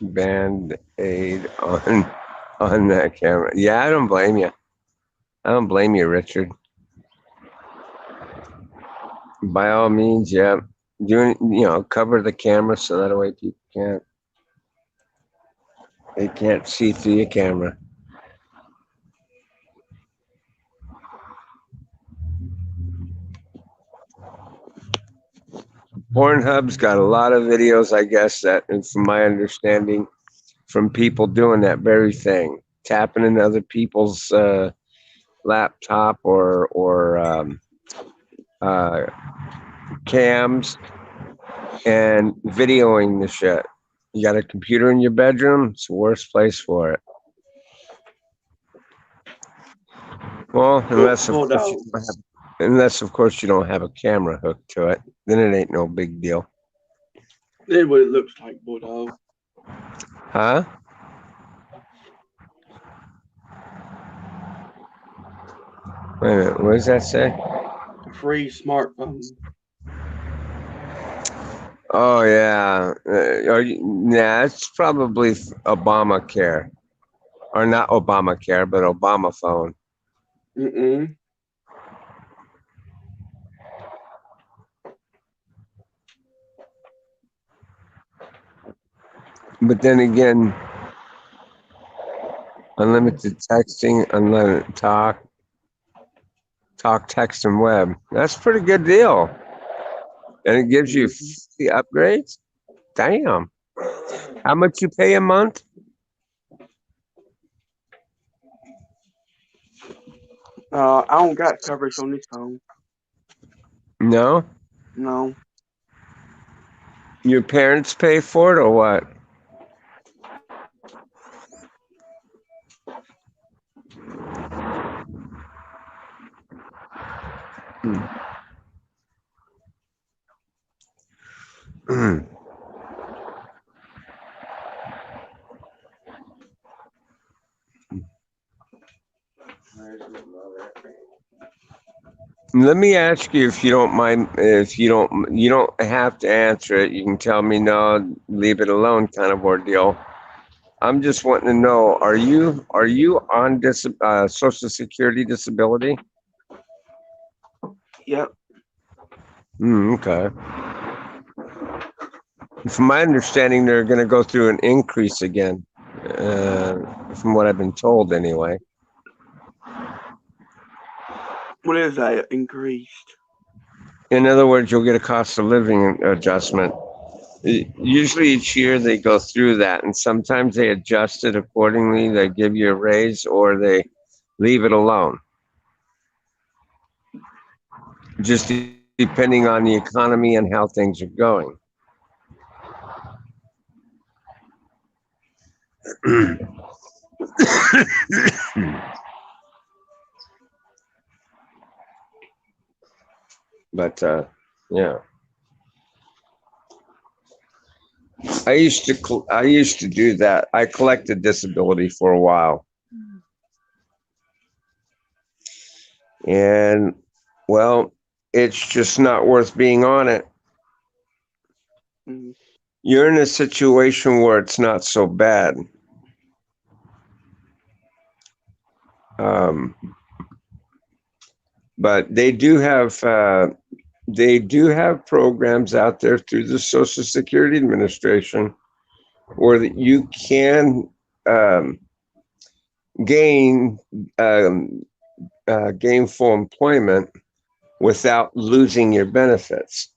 band aid on that camera. Yeah, I don't blame you. I don't blame you, Richard. By all means, yeah. Cover the camera so that way people can't see through your camera. Pornhub's got a lot of videos, I guess, that, and from my understanding, from people doing that very thing, tapping in other people's laptop or uh, cams and videoing the shit. You got a computer in your bedroom? It's the worst place for it. Well, Bulldog. unless of course you don't have a camera hooked to it, then it ain't no big deal, That's what it looks like, Bulldog. huh? Wait a minute, what does that say? A free smartphone. Oh yeah, nah, it's probably Obamacare, or not Obamacare, but Obama phone. Mm-mm. But then again, unlimited texting, unlimited talk, text, and web. That's a pretty good deal. And it gives you Mhm. free upgrades. Damn. How much you pay a month? I don't got coverage on this phone. No? No. Your parents pay for it or what? Let me ask you if you don't mind, if you don't have to answer it. You can tell me no, leave it alone kind of ordeal. I'm just wanting to know, are you on Social Security disability? Yep. Okay. From my understanding, they're going to go through an increase again, from what I've been told anyway. What is that increased? In other words, you'll get a cost of living adjustment. Usually each year they go through that, and sometimes they adjust it accordingly. They give you a raise or they leave it alone, just depending on the economy and how things are going. But yeah, I used to do that. I collected disability for a while, and well, it's just not worth being on it. Mm. You're in a situation where it's not so bad. Um, but they do have programs out there through the Social Security Administration where that you can um, gain um, gainful employment without losing your benefits.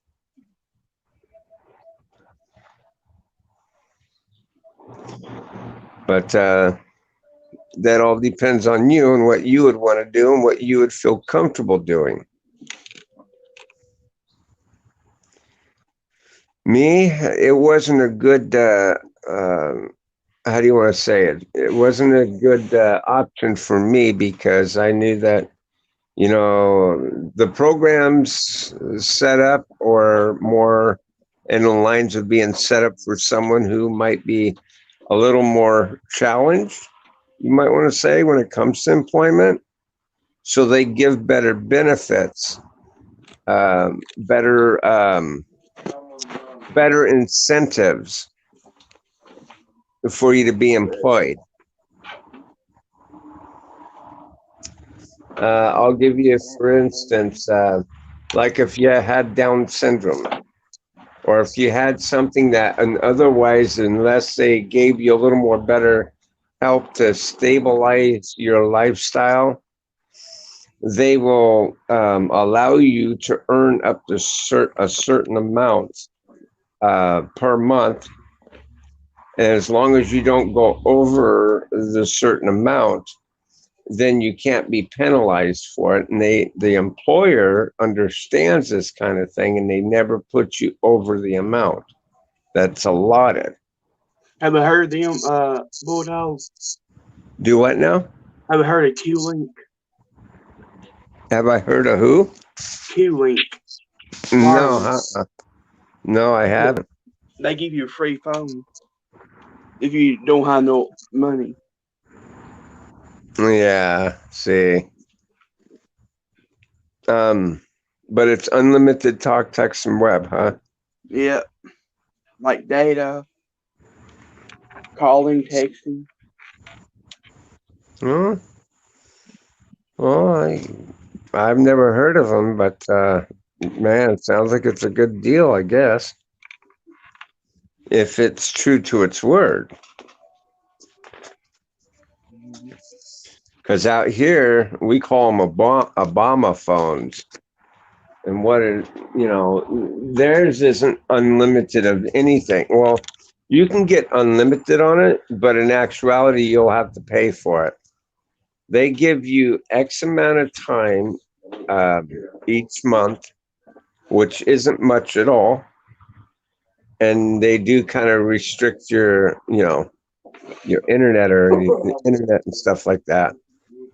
But that all depends on you and what you would want to do and what you would feel comfortable doing. Me, it wasn't a good. How do you want to say it? It wasn't a good option for me because I knew that the programs set up or more in the lines of being set up for someone who might be a little more challenged, you might want to say, when it comes to employment. So they give better benefits, better incentives for you to be employed. I'll give you, for instance, like if you had Down syndrome, or if you had something that, and otherwise, unless they gave you a little more better help to stabilize your lifestyle, they will allow you to earn up to a certain amount per month. And as long as you don't go over the certain amount, then you can't be penalized for it. And the employer understands this kind of thing, and they never put you over the amount that's allotted. Have you heard of them, bulldog? Do what now? Have you heard of Q-Link? Have I heard of who? Q-Link No, wireless. no, I Look, haven't. they give you a free phone if you don't have no money. Yeah, see. Um, but it's unlimited talk, text, and web, huh? Yeah, like data, calling, texting. Hmm. Well, I've never heard of them, but man, it sounds like it's a good deal, I guess. if it's true to its word. Because out here we call them Obama phones, and theirs isn't unlimited of anything. Well, you can get unlimited on it, but in actuality, you'll have to pay for it. They give you X amount of time each month, which isn't much at all, and they do kind of restrict your internet or the internet and stuff like that.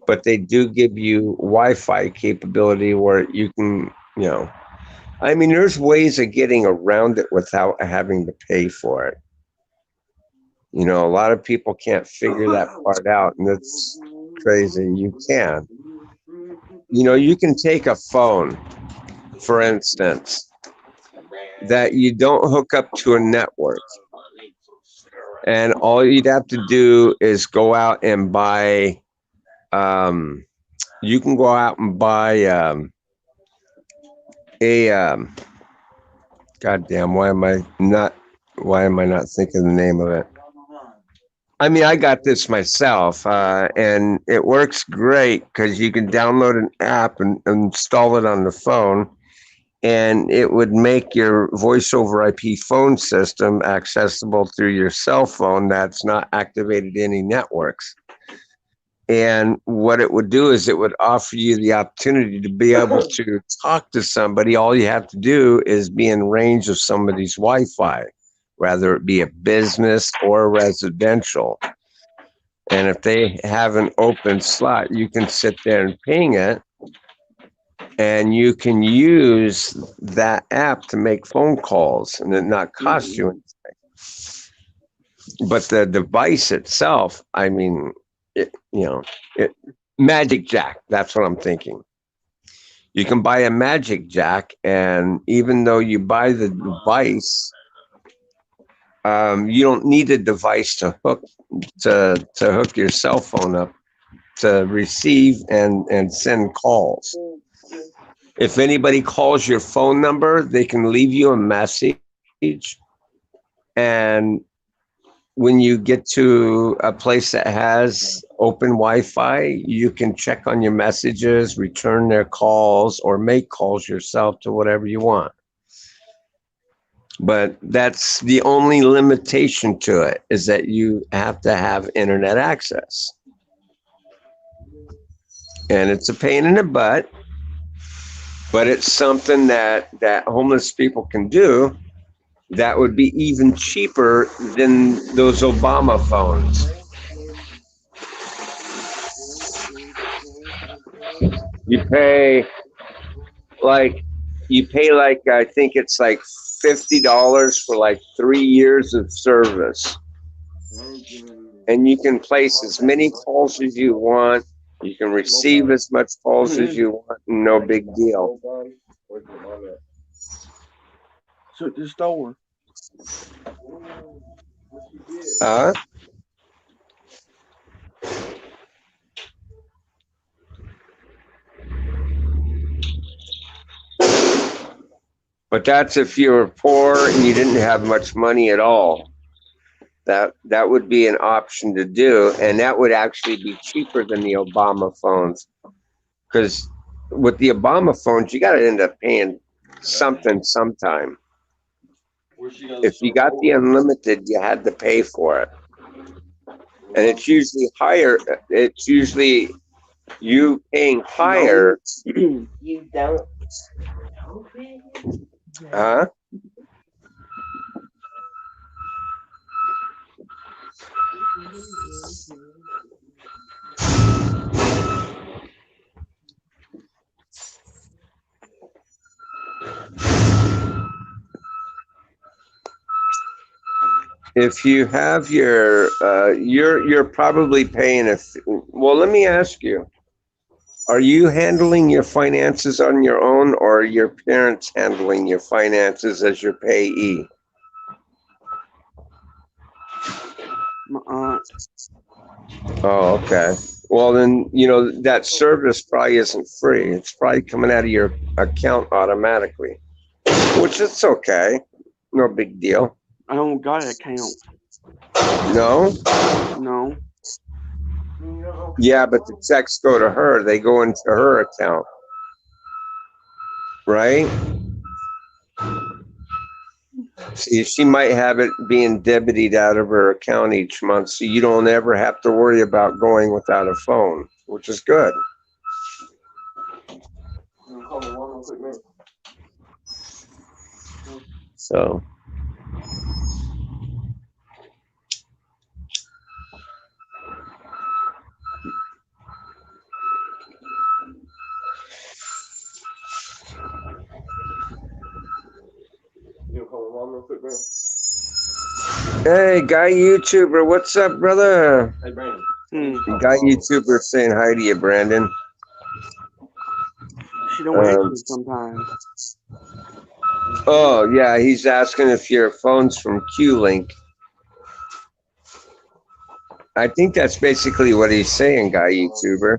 But they do give you Wi-Fi capability where you can, I mean, there's ways of getting around it without having to pay for it. A lot of people can't figure that part out, and it's crazy. You can. You can take a phone, for instance, that you don't hook up to a network, and all you'd have to do is go out and buy. You can go out and buy a. Goddamn! Why am I not thinking the name of it? I mean, I got this myself, and it works great because you can download an app and install it on the phone, and it would make your voice over IP phone system accessible through your cell phone that's not activated any networks. And what it would do is it would offer you the opportunity to be able to talk to somebody. All you have to do is be in range of somebody's Wi-Fi, whether it be a business or residential. And if they have an open slot, you can sit there and ping it, and you can use that app to make phone calls and it not cost you anything. But the device itself, I mean, Magic Jack, that's what I'm thinking. You can buy a Magic Jack, and even though you buy the device, you don't need a device to hook your cell phone up to receive and send calls. If anybody calls your phone number, they can leave you a message, and when you get to a place that has open Wi-Fi, you can check on your messages, return their calls, or make calls yourself to whatever you want. But that's the only limitation to it, is that you have to have internet access. And it's a pain in the butt, but it's something that homeless people can do that would be even cheaper than those Obama phones. You pay like I think it's like $50 for like 3 years of service, and you can place as many calls as you want. You can receive as much calls as you want. No big deal. So at the store. But that's if you were poor and you didn't have much money at all. That would be an option to do, and that would actually be cheaper than the Obama phones. Because with the Obama phones, you got to end up paying something sometime. If you got the unlimited, you had to pay for it, and it's usually higher. It's usually you paying higher. You don't. Huh? If you have you're probably paying well, let me ask you, are you handling your finances on your own, or are your parents handling your finances as your payee? My aunt. Oh, okay. Well, then, that service probably isn't free. It's probably coming out of your account automatically, which is okay. No big deal. I don't got an account. No? No. Yeah, but the texts go to her. They go into her account. Right? See, she might have it being debited out of her account each month, so you don't ever have to worry about going without a phone, which is good. So, hey, guy YouTuber, what's up, brother? Hey, Brandon. Guy YouTuber saying hi to you, Brandon. She don't answer sometimes. Oh, yeah, he's asking if your phone's from Q-Link. I think that's basically what he's saying, guy YouTuber.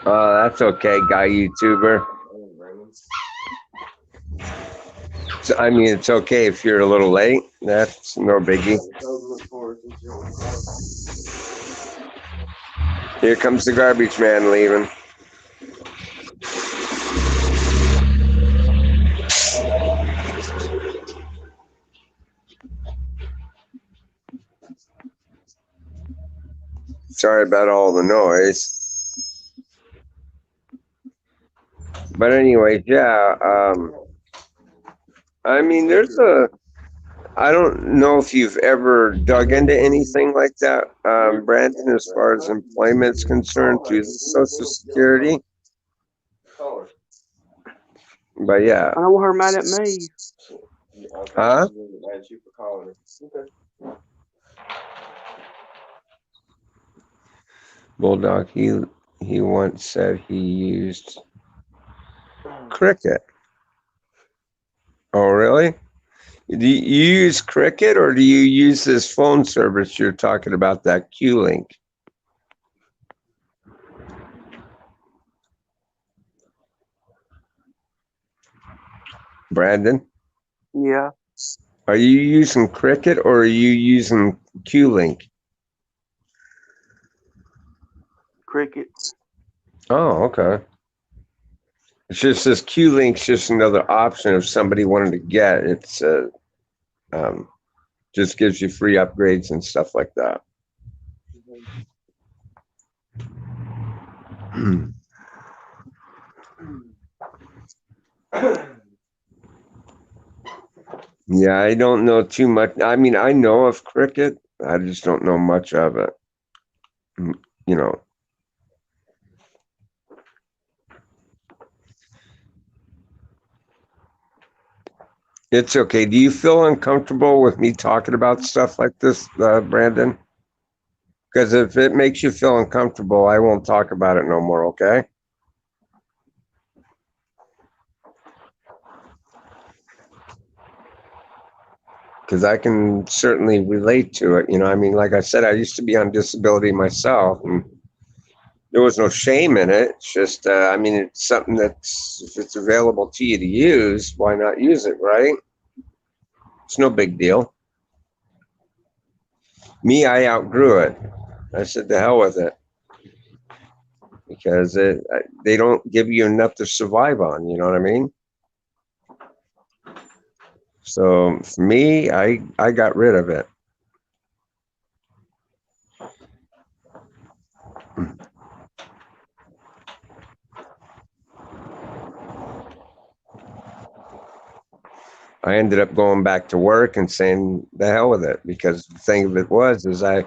That's okay, guy YouTuber. So, I mean, it's okay if you're a little late. That's no biggie. Here comes the garbage man leaving. Sorry about all the noise. But anyway, yeah. I mean, I don't know if you've ever dug into anything like that, Brandon, as far as employment's concerned through the Social Security. But yeah. I don't want her mad at me. Huh? Bulldog, he once said he used Cricket. Oh, really? Do you use Cricket or do you use this phone service you're talking about, that Q-Link? Brandon? Yeah. Are you using Cricket or are you using Q-Link? Cricket. Oh, okay. It's just this Q-Link's just another option if somebody wanted to get. It's just gives you free upgrades and stuff like that. Yeah, I don't know too much. I mean, I know of Cricket. I just don't know much of it. You know. It's okay. Do you feel uncomfortable with me talking about stuff like this, Brandon? Because if it makes you feel uncomfortable, I won't talk about it no more, okay? Because I can certainly relate to it. You know, I mean, like I said, I used to be on disability myself, and there was no shame in it. It's just, I mean, it's something that's, if it's available to you to use, why not use it, right? It's no big deal. Me, I outgrew it. I said, the hell with it. Because they don't give you enough to survive on, you know what I mean? So for me, I got rid of it. I ended up going back to work and saying the hell with it, because the thing of it was is I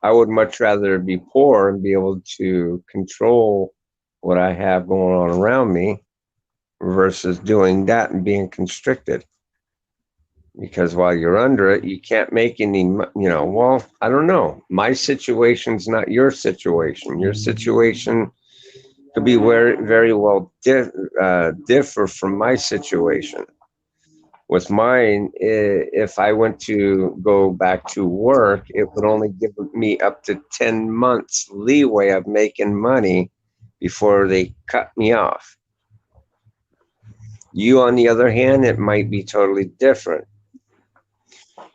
would much rather be poor and be able to control what I have going on around me versus doing that and being constricted. Because while you're under it, you can't make any, well, I don't know. My situation's not your situation. Your situation could be very well differ from my situation. With mine, if I went to go back to work, it would only give me up to 10 months leeway of making money before they cut me off. You, on the other hand, it might be totally different.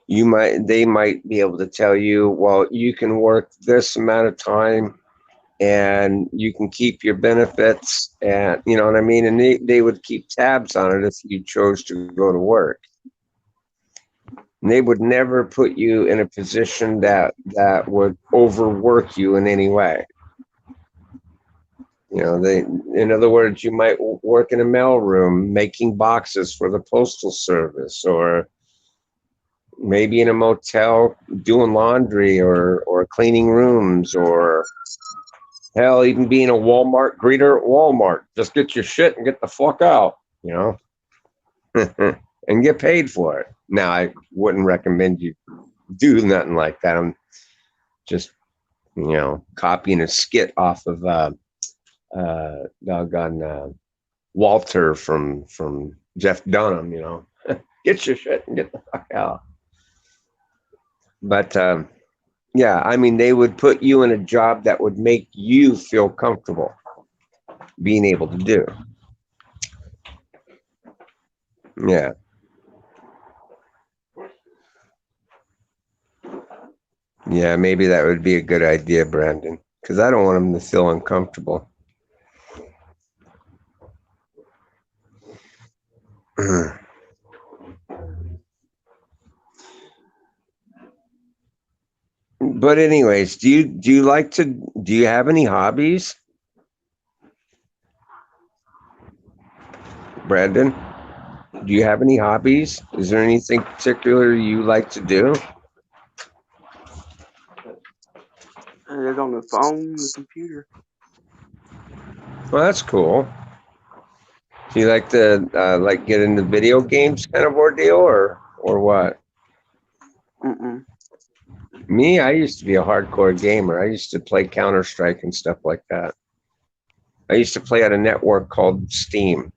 They might be able to tell you, well, you can work this amount of time and you can keep your benefits, and you know what I mean? And they would keep tabs on it if you chose to go to work. And they would never put you in a position that would overwork you in any way. You know, in other words, you might work in a mailroom making boxes for the postal service, or maybe in a motel doing laundry, or cleaning rooms, or hell, even being a Walmart greeter at Walmart. Just get your shit and get the fuck out, you know, and get paid for it. Now, I wouldn't recommend you do nothing like that. I'm just, copying a skit off of doggone Walter from Jeff Dunham. Get your shit and get the fuck out. But yeah, I mean, they would put you in a job that would make you feel comfortable being able to do. Yeah. Yeah, maybe that would be a good idea, Brandon, because I don't want them to feel uncomfortable. But anyways, do you have any hobbies, Brandon? Do you have any hobbies? Is there anything particular you like to do? It's on the phone, the computer. Well, that's cool. Do you like to like get into video games kind of ordeal, or what? Mm-mm. Me, I used to be a hardcore gamer. I used to play Counter-Strike and stuff like that. I used to play at a network called Steam.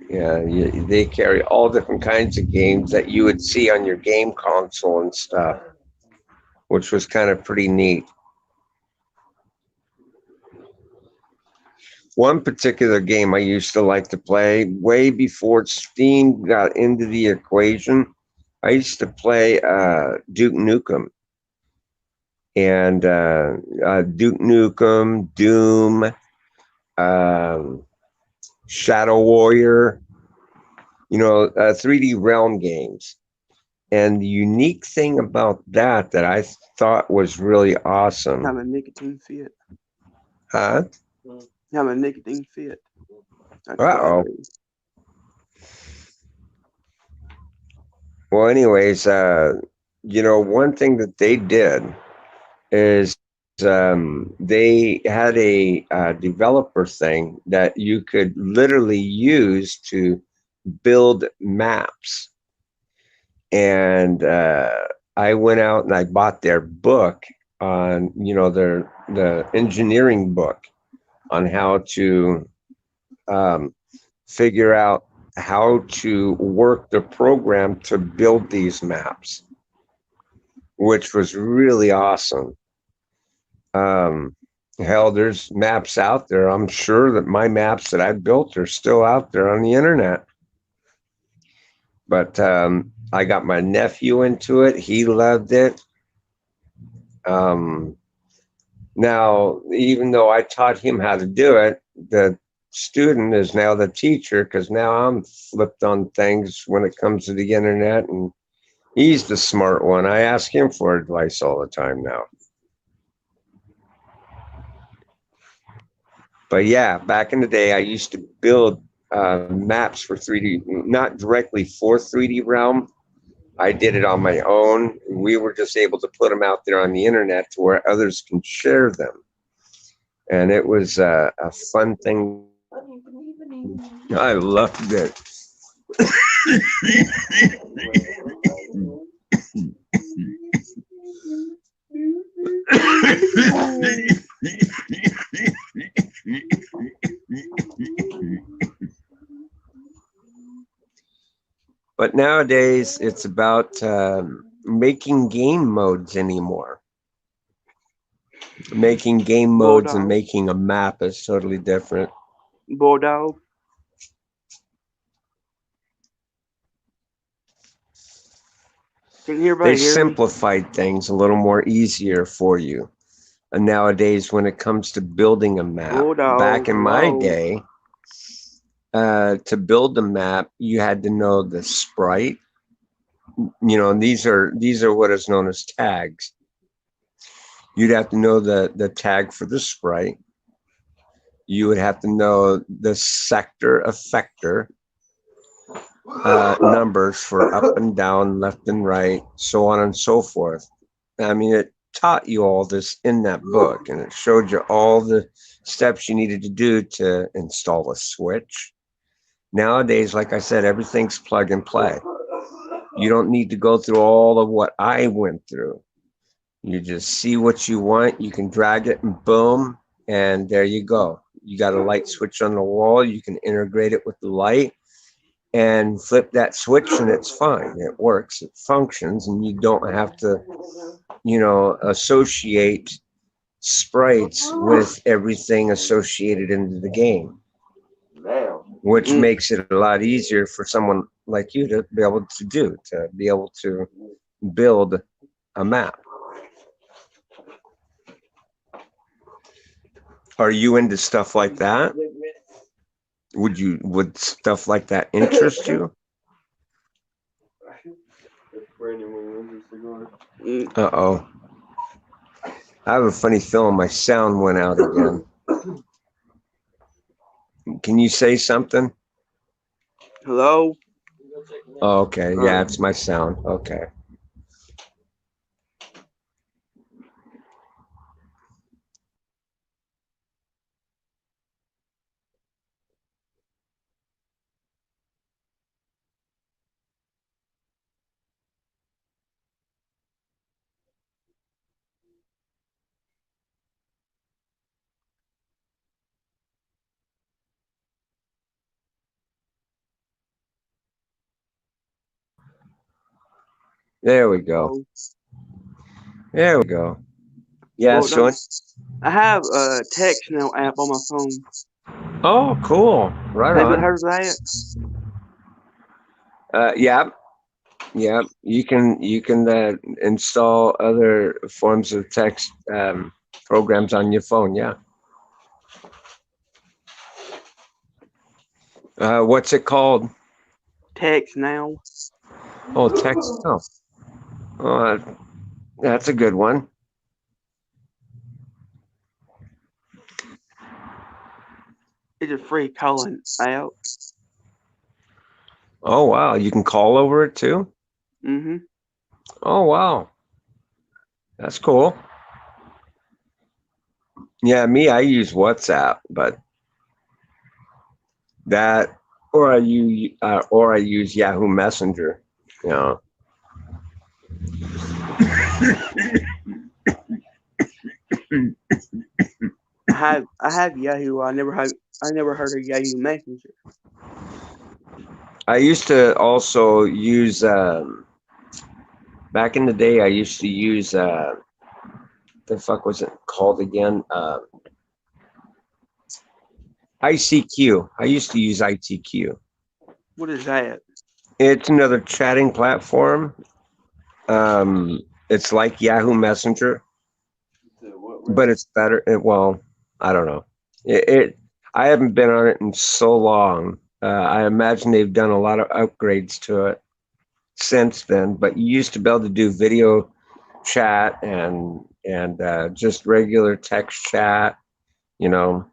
Yeah, they carry all different kinds of games that you would see on your game console and stuff, which was kind of pretty neat. One particular game I used to like to play way before Steam got into the equation, I used to play Duke Nukem and Duke Nukem, Doom, Shadow Warrior, 3D Realm games. And the unique thing about that I thought was really awesome. I'm a nicotine fit. Huh? I'm a nicotine fit. Uh-oh. Well, anyways, one thing that they did is they had a developer thing that you could literally use to build maps. And I went out and I bought their book on, the engineering book on how to figure out how to work the program to build these maps, which was really awesome. Hell, there's maps out there. I'm sure that my maps that I built are still out there on the internet. But I got my nephew into it. He loved it. Now, even though I taught him how to do it, the student is now the teacher, because now I'm flipped on things when it comes to the internet, and he's the smart one. I ask him for advice all the time now. But yeah, back in the day, I used to build maps for 3D, not directly for 3D Realm. I did it on my own. We were just able to put them out there on the internet to where others can share them. And it was a fun thing. I loved it. But nowadays, it's about making game modes anymore. Making game modes and Bulldog. making a map is totally different. Bulldog. Can They've everybody hear me? simplified things a little more easier for you. And nowadays, when it comes to building a map, back Bulldog. in my Hello. day, to build a map, you had to know the sprite. You know, and these are what is known as tags. You'd have to know the tag for the sprite. You would have to know the sector effector, numbers for up and down, left and right, so on and so forth. I mean, it taught you all this in that book, and it showed you all the steps you needed to do to install a switch. Nowadays, like I said, everything's plug and play. You don't need to go through all of what I went through. You just see what you want, you can drag it and boom, and there you go. You got a light switch on the wall, you can integrate it with the light and flip that switch and it's fine. It works, it functions, and you don't have to, associate sprites with everything associated into the game, which Mm. makes it a lot easier for someone like you to be able to be able to build a map. Are you into stuff like that? Would stuff like that interest you? Mm. Uh-oh. I have a funny feeling my sound went out again. Can you say something? Hello. Oh, okay. Yeah, it's my sound. Okay. There we go. Hello. There we go. Yeah, so Bulldog. I have a text now app on my phone. oh, cool. Right Have you on. heard of that? Yeah, yeah. You can install other forms of text programs on your phone. Yeah. What's it called? Text now. Oh, text. Oh, that's a good one. It's a free calling app. Oh, wow. You can call over it too? Mm-hmm. Oh, wow. That's cool. Yeah, me, I use WhatsApp, but that or I use Yahoo Messenger. You know. I have Yahoo. I never heard of Yahoo Messenger. I used to also use back in the day. I used to use the fuck was it called again? ICQ. I used to use ITQ. What is that? It's another chatting platform. It's like Yahoo Messenger, but it's better. Well, I don't know. It I haven't been on it in so long. I imagine they've done a lot of upgrades to it since then. But you used to be able to do video chat and just regular text chat, you know,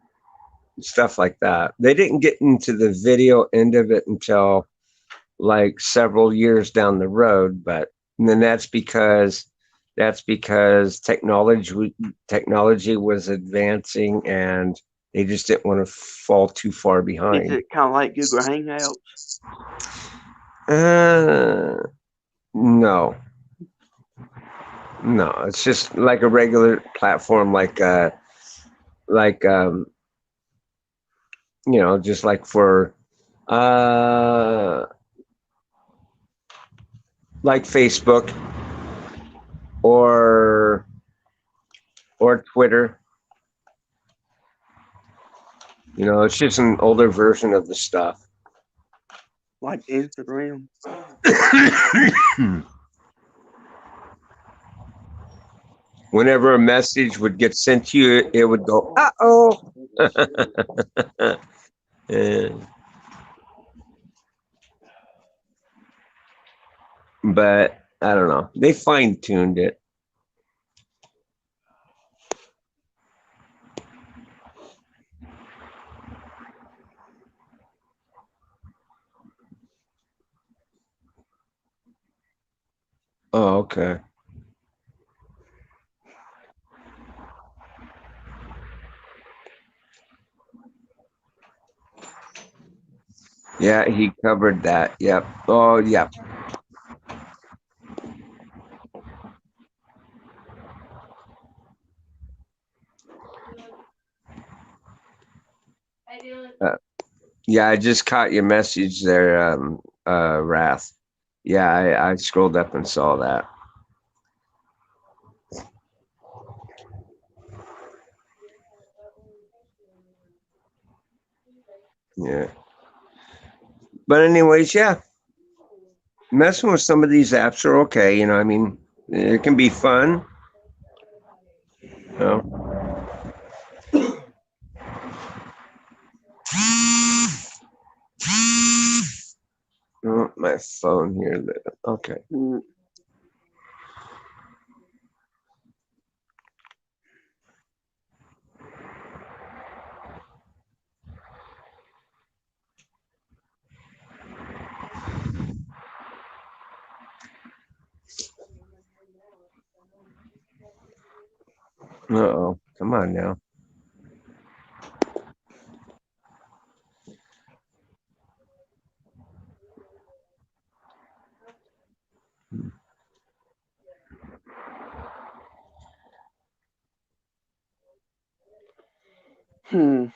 stuff like that. They didn't get into the video end of it until like several years down the road, but and then that's because technology was advancing and they just didn't want to fall too far Is behind. it kind of like Google Hangouts? No, no, it's just like a regular platform, like like just like for uh like Facebook or Twitter. It's just an older version of the stuff. Like Instagram. Whenever a message would get sent to you, it would go, "Uh-oh." But I don't know. They fine-tuned it. Oh, okay. Yeah, he covered that. Yep. Oh, yep. Uh, yeah, I just caught your message there, Wrath. Yeah, I scrolled up and saw that. Yeah. But anyways, yeah, messing with some of these apps are okay. I mean, it can be fun. You know. Oh, my phone here. Okay. Uh-oh. Come on now. Hmm.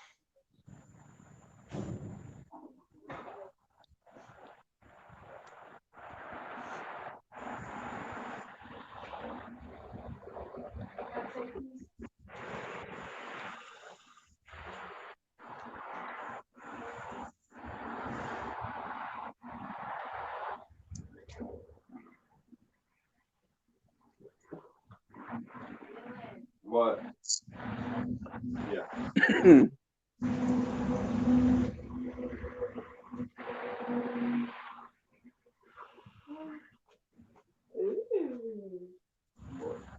What?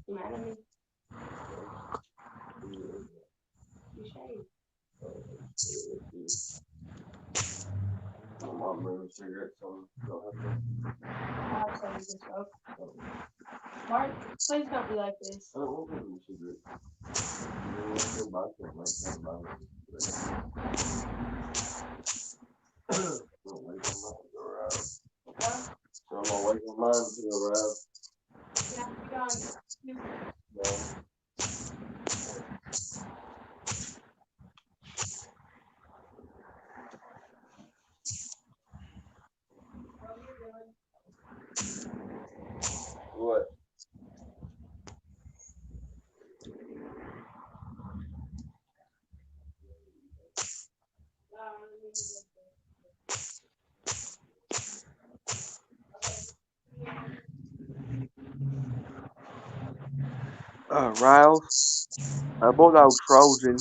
Mad at me? You shaved. I have some to smoke. Mark, please don't be like this. Huh? I'm gonna wait for mine to arrive. You have to be gone. What are you doing? What? Riles. Bulldog's frozen.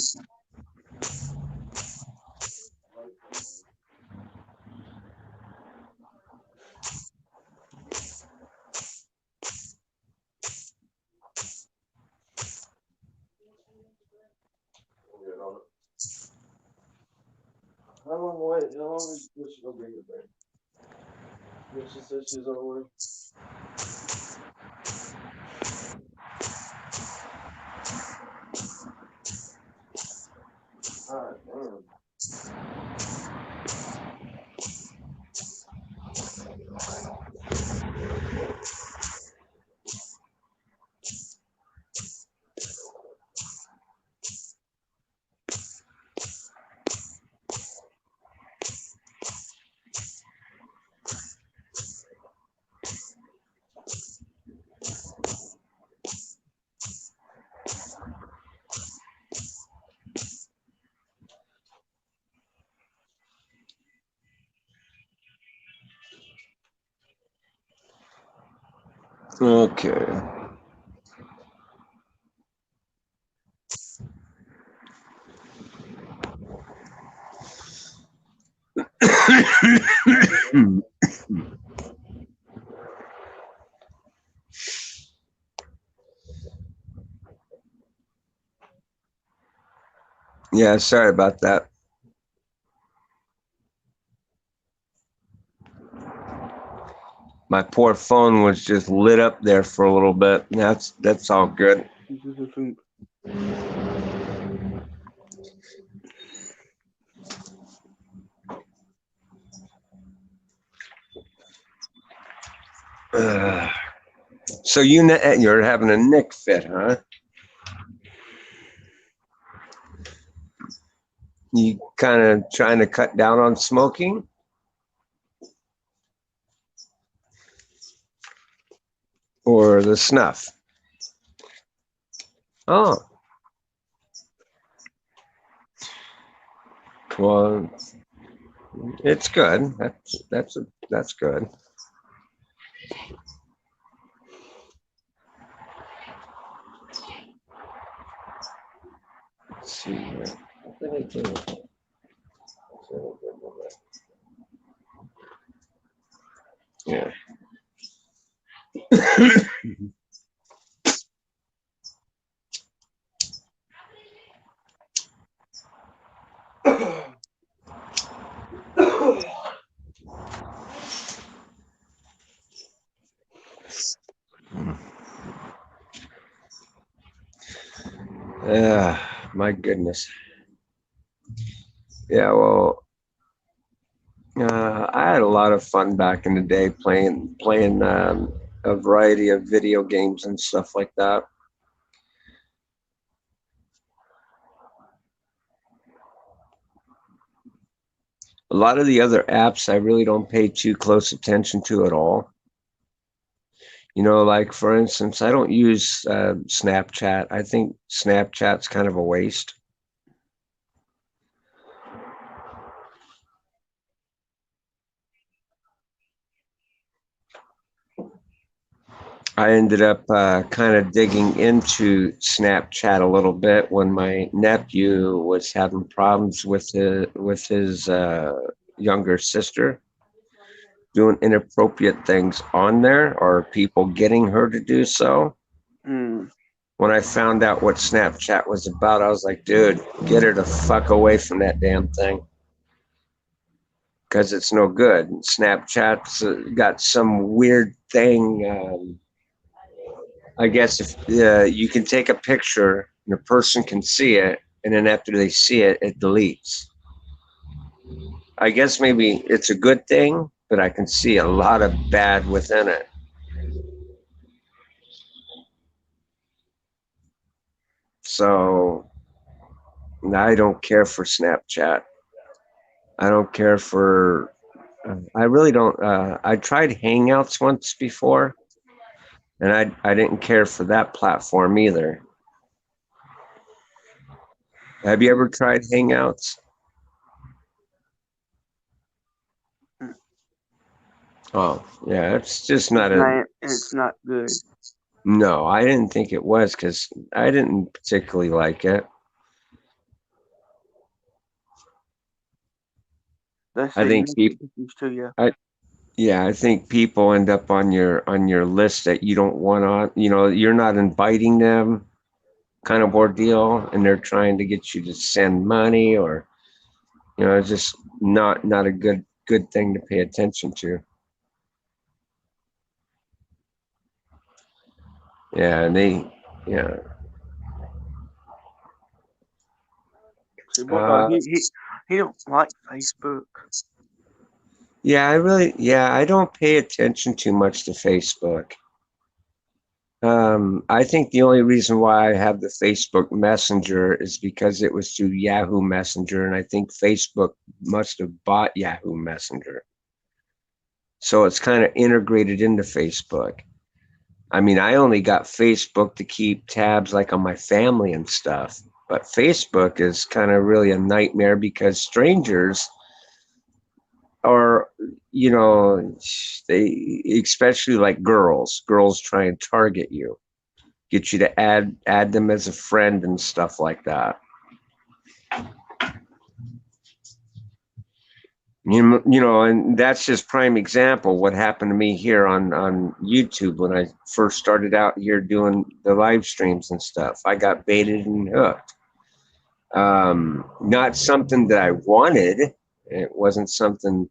How long wait? How long is she gonna bring it back? She said she's on the way. God damn. Okay. Yeah, sorry about that. My poor phone was just lit up there for a little bit. That's all good. Uh, so you're having a Nick fit, huh? You kind of trying to cut down on smoking, or the snuff? Oh, well, it's good. That's good. Let's see here. What did I do? Yeah. My goodness. Yeah, well, I had a lot of fun back in the day playing a variety of video games and stuff like that. A lot of the other apps I really don't pay too close attention to at all. You know, like for instance, I don't use Snapchat. I think Snapchat's kind of a waste. I ended up kind of digging into Snapchat a little bit when my nephew was having problems with his younger sister doing inappropriate things on there, or people getting her to do so. Mm. When I found out what Snapchat was about, I was like, dude, get her the fuck away from that damn thing. Because it's no good. Snapchat's got some weird thing. I guess if you can take a picture and a person can see it, and then after they see it, it deletes. I guess maybe it's a good thing, but I can see a lot of bad within it. So I don't care for Snapchat. I don't care for. I really don't. I tried Hangouts once before, and I didn't care for that platform either. Have you ever tried Hangouts? Oh, yeah, it's just not a. It's not good. No, I didn't think it was because I didn't particularly like it. That's I it. You think have to people. get used to you. Yeah, I think people end up on your list that you don't want on. You know, you're not inviting them, kind of ordeal, and they're trying to get you to send money, or it's just not a good thing to pay attention to. Yeah, and yeah. See, bulldog, Uh, he don't like Facebook. yeah, I don't pay attention too much to Facebook. I think the only reason why I have the Facebook Messenger is because it was through Yahoo Messenger, and I think Facebook must have bought Yahoo Messenger. So it's kind of integrated into Facebook. I mean, I only got Facebook to keep tabs like on my family and stuff, but Facebook is kind of really a nightmare because strangers are you know, they especially like girls try and target you, get you to add them as a friend and stuff like that. You know, and that's just prime example what happened to me here on YouTube when I first started out here doing the live streams and stuff. I got baited and hooked. Not something that I wanted. It wasn't something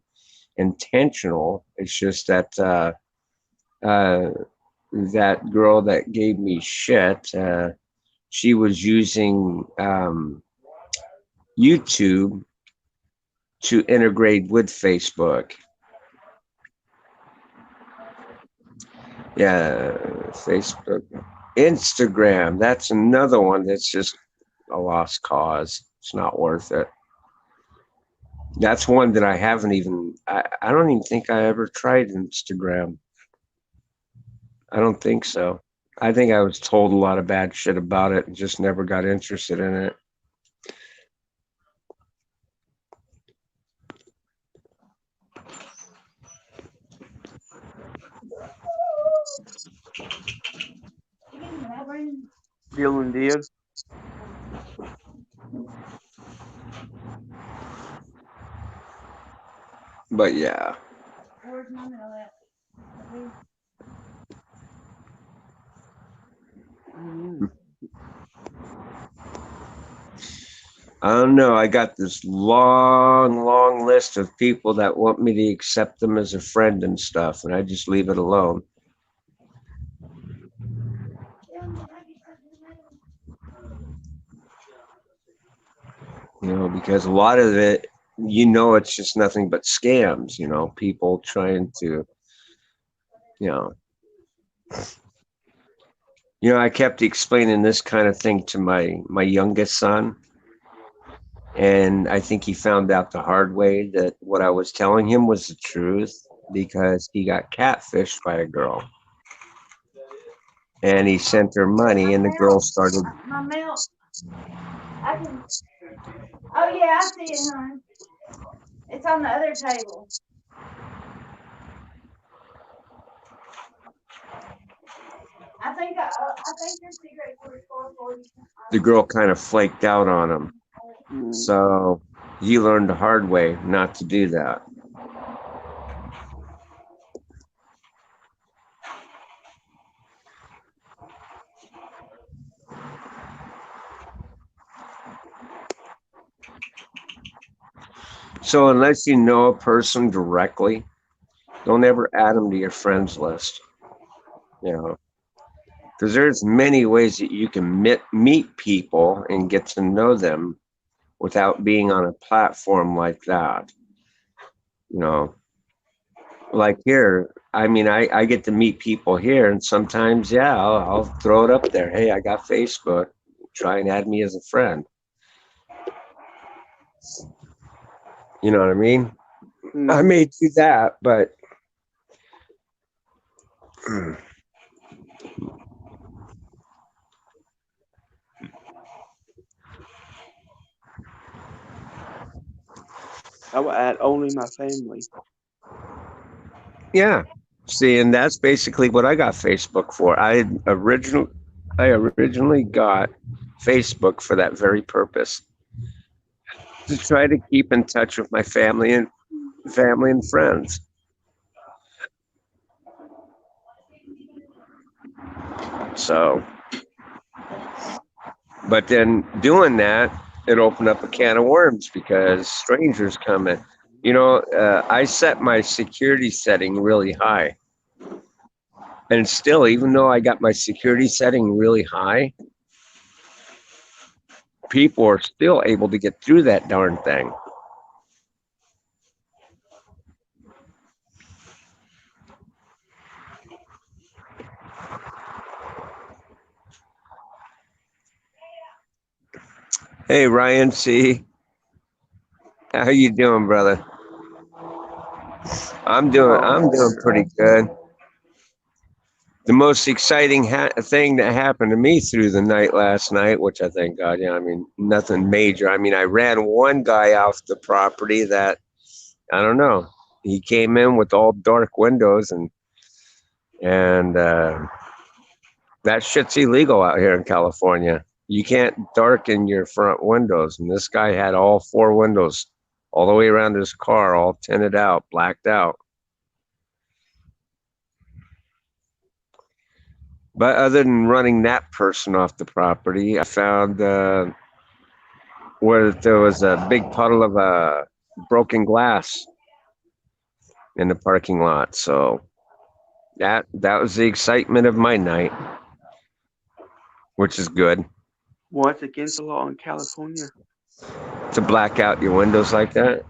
intentional. It's just that uh, that girl that gave me shit, she was using YouTube to integrate with Facebook. Yeah, Facebook, Instagram. That's another one that's just a lost cause. It's not worth it. That's one that I haven't even. I don't even think I ever tried Instagram. I don't think so. I think I was told a lot of bad shit about it and just never got interested in it. Dylan did. But yeah, Where's my mail at? I don't know. I got this long list of people that want me to accept them as a friend and stuff, and I just leave it alone. You know, because a lot of it, you know, it's just nothing but scams. You know, people trying to, you know, I kept explaining this kind of thing to my youngest son, and I think he found out the hard way that what I was telling him was the truth because he got catfished by a girl, and he sent her money, and the girl started. My mail. I can. Oh yeah, I see it, hon. It's on the other table. I think your cigarette was 440. The girl kind of flaked out on him, so he learned the hard way not to do that. So unless you know a person directly, don't ever add them to your friends list. You know, because there's many ways that you can meet people and get to know them without being on a platform like that. You know, like here, I mean, I get to meet people here, and sometimes, yeah, I'll throw it up there. Hey, I got Facebook. Try and add me as a friend. You know what I mean? I may do that, but I will add only my family. yeah. See, and that's basically what I got Facebook for. I originally got Facebook for that very purpose, to try to keep in touch with my family and friends. So, but then doing that, it opened up a can of worms because strangers come in. You know, I set my security setting really high. And still, even though I got my security setting really high, people are still able to get through that darn thing. Hey, Ryan C. How you doing, brother? I'm doing pretty good. The most exciting thing that happened to me through the night last night, which I thank God, yeah, I mean, nothing major. I mean, I ran one guy off the property that, I don't know, he came in with all dark windows, and that shit's illegal out here in California. You can't darken your front windows, and this guy had all four windows all the way around his car, all tinted out, blacked out. But other than running that person off the property, I found where there was a big puddle of broken glass in the parking lot. So that was the excitement of my night, which is good. What's against the law in California? To black out your windows like that.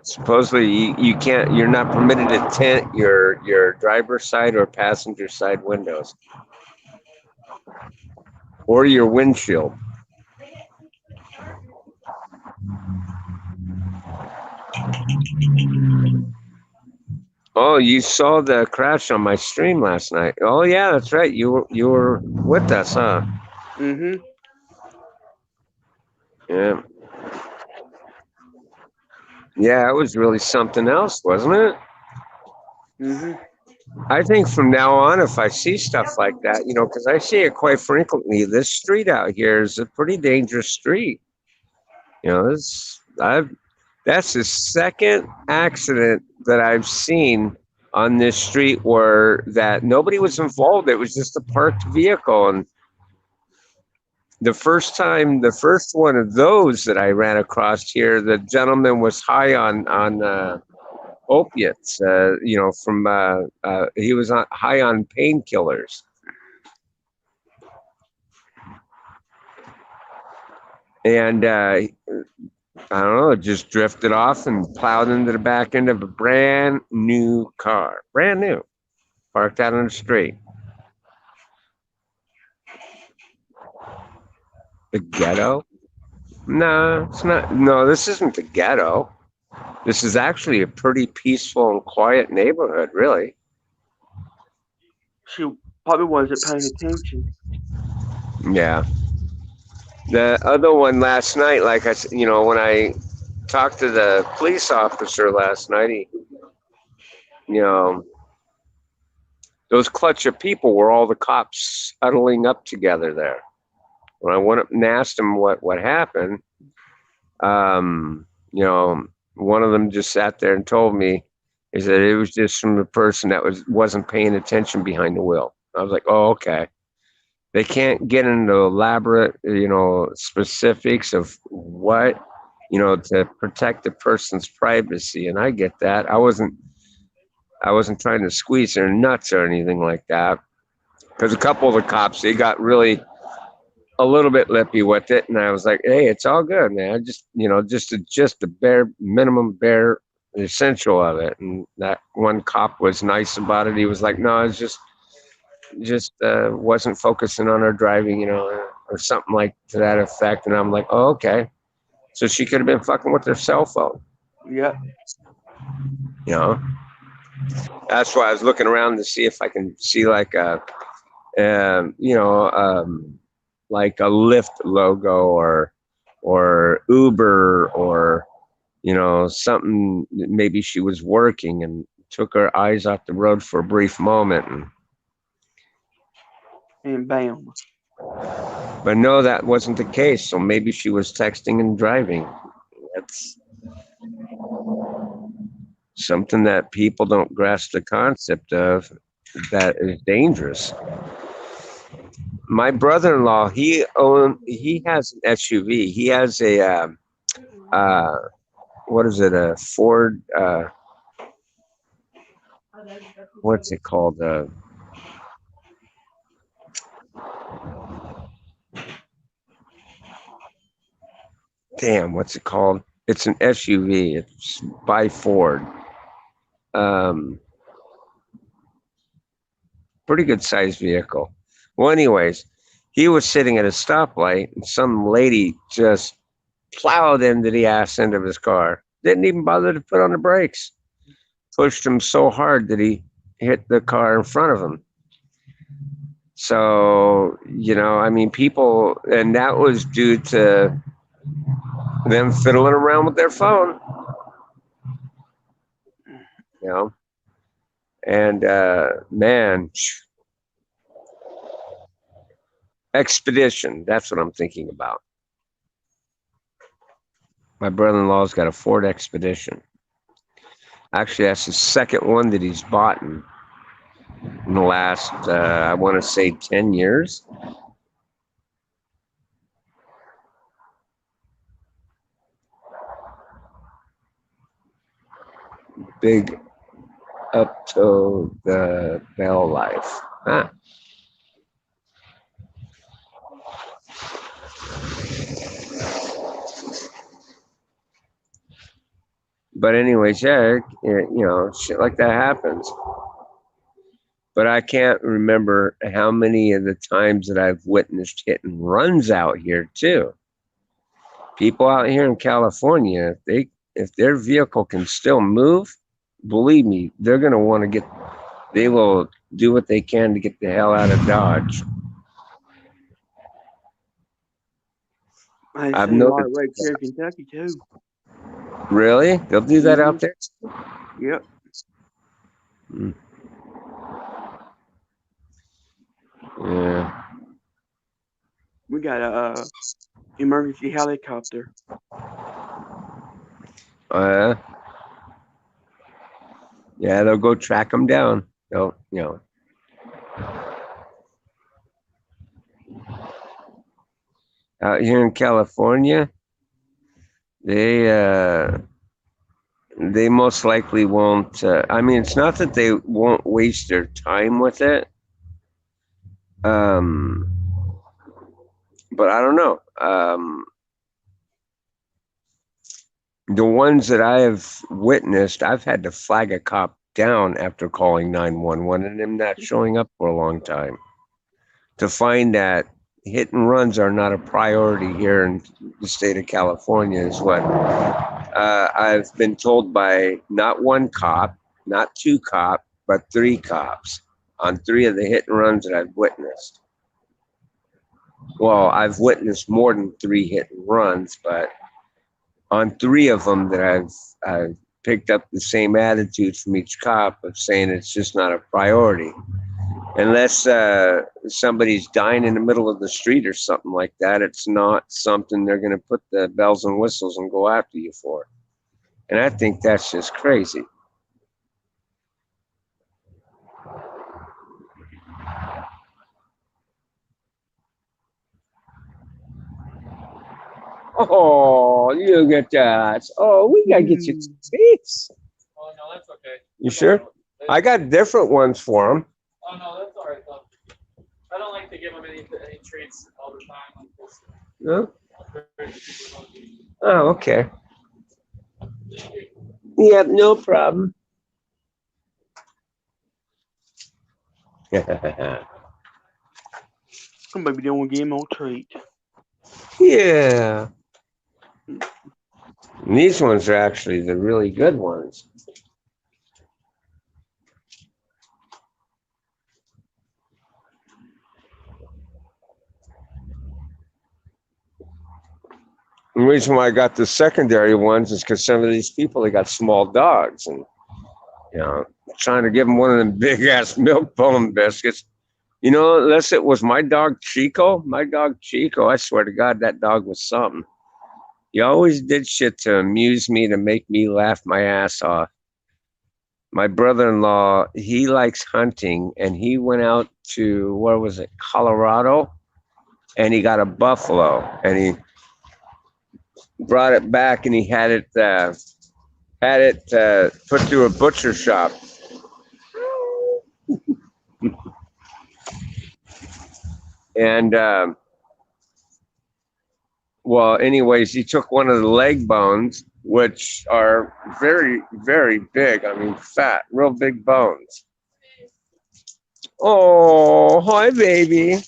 Supposedly, you can't. You're not permitted to tint your driver's side or passenger side windows, or your windshield. Oh, you saw the crash on my stream last night. Oh yeah, that's right. You were with us, huh? Mm-hmm. Yeah. Yeah, it was really something else, wasn't it? Mm-hmm. I think from now on, if I see stuff like that, because I see it quite frequently, this street out here is a pretty dangerous street. That's the second accident that I've seen on this street where that nobody was involved. It was just a parked vehicle, and the first one of those that I ran across here, the gentleman was high on opiates. From he was high on painkillers, and I don't know, it just drifted off and plowed into the back end of a brand new car, brand new, parked out on the street. The ghetto? No, it's not. No, this isn't the ghetto. This is actually a pretty peaceful and quiet neighborhood, really. She probably wasn't paying attention. Yeah. The other one last night, like I said, when I talked to the police officer last night, you know, those clutch of people were all the cops huddling up together there. When I went up and asked them what happened, um, one of them just sat there and told me, he said it was just from the person that wasn't paying attention behind the wheel. I was like, oh, okay. They can't get into elaborate, specifics of what, to protect the person's privacy, and I get that. I wasn't trying to squeeze their nuts or anything like that, because a couple of the cops, they got really a little bit lippy with it, and I was like, hey, it's all good, man. Just the bare minimum, bare essential of it. And that one cop was nice about it. He was like, no, it's just wasn't focusing on her driving, or something like to that effect. And I'm like, oh, okay. So she could have been fucking with her cell phone. Yep. That's why I was looking around to see if I can see like like a Lyft logo or Uber or something. Maybe she was working and took her eyes off the road for a brief moment, And bam. but no, that wasn't the case. So maybe she was texting and driving. That's something that people don't grasp the concept of, that is dangerous. My brother-in-law, he has an SUV. He has a what is it? A Ford? What's it called? Damn, what's it called? It's an SUV. It's by Ford. Pretty good sized vehicle. Well, anyways, he was sitting at a stoplight, and some lady just plowed into the ass end of his car. Didn't even bother to put on the brakes. Pushed him so hard that he hit the car in front of him. So, people, and that was due to them fiddling around with their phone. you know. And man, Expedition. That's what I'm thinking about. My brother-in-law's got a Ford Expedition. Actually, that's the second one that he's bought in the last, I want to say, 10 years. Big up to the bell life. Huh. But anyways, yeah, shit like that happens. But I can't remember how many of the times that I've witnessed hit and runs out here too. People out here in California, if their vehicle can still move, believe me, they're gonna want to get. They will do what they can to get the hell out of Dodge. I've I've seen a lot noticed. of rapes here in Kentucky too. Really, they'll do that out there. Yep. Mm. Yeah. We got a emergency helicopter. Yeah, they'll go track them down. They'll, out here in California, they most likely won't. I mean, it's not that they won't waste their time with it, but I don't know. The ones that I have witnessed, I've had to flag a cop down after calling 911 and him not showing up for a long time to find that hit and runs are not a priority here in the state of California is what I've been told by not one cop, not two cops, but three cops on three of the hit and runs that I've witnessed. Well, I've witnessed more than three hit and runs, but on three of them that I've picked up the same attitude from each cop of saying it's just not a priority. Unless somebody's dying in the middle of the street or something like that, it's not something they're going to put the bells and whistles and go after you for. And I think that's just crazy. Oh, look at that. Oh, we got to get you some treats. Oh, no, that's okay. You sure? I got different ones for them. Oh, no, that's all right, though. I don't like to give them any treats all the time like this. No? Oh, okay. Yep, no problem. Maybe they won't give him no treat. Yeah. And these ones are actually the really good ones. The reason why I got the secondary ones is because some of these people, they got small dogs, and trying to give them one of them big ass milk bone biscuits. Unless it was my dog Chico, I swear to God, that dog was something. He always did shit to amuse me, to make me laugh my ass off. My brother-in-law, he likes hunting, and he went out to, where was it, Colorado, and he got a buffalo, and he brought it back, and he had it put through a butcher shop. And well, anyways, he took one of the leg bones, which are very, very big. I mean, fat, real big bones. Oh, hi, baby.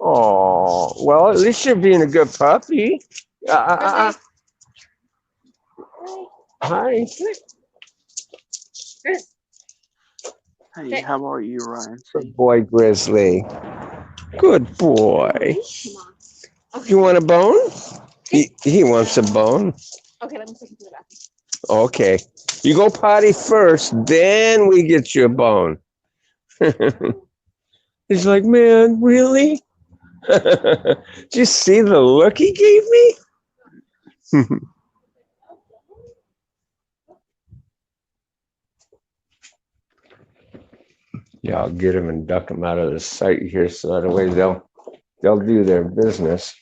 Oh, well, at least you're being a good puppy. Hi. Hey, how are you, Ryan? Good boy, Grizzly. Good boy. Okay. You want a bone? He wants a bone. Okay, let me take you to the bathroom. Okay. You go potty first, then we get you a bone. He's like, man, really? Did you see the look he gave me? Yeah, I'll get him and duck him out of the sight here so that way they'll do their business.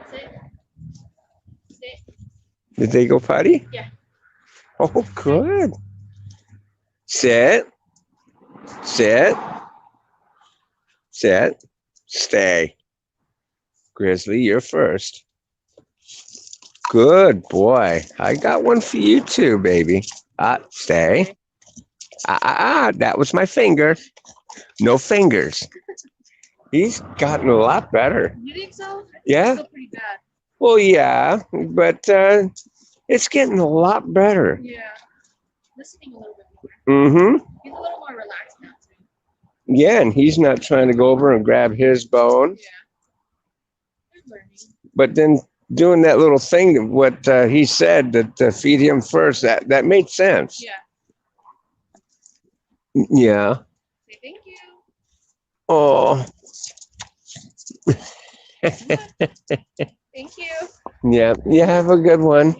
Sit. Sit. Did they go potty? Yeah. Oh, good. Sit. Sit. Sit. Stay. Grizzly, you're first. Good boy. I got one for you too, baby. Stay. That was my finger. No fingers. He's gotten a lot better. You think so? Yeah. Still pretty bad. Well, yeah, but it's getting a lot better. Yeah. Listening a little bit more. Mm-hmm. He's a little more relaxed now too. Yeah, and he's not trying to go over and grab his bone. Yeah. He's learning. But then doing that little thing, what he said, that feed him first, that made sense. Yeah. Yeah. Say thank you. Oh. Thank you. Yeah. You have a good one.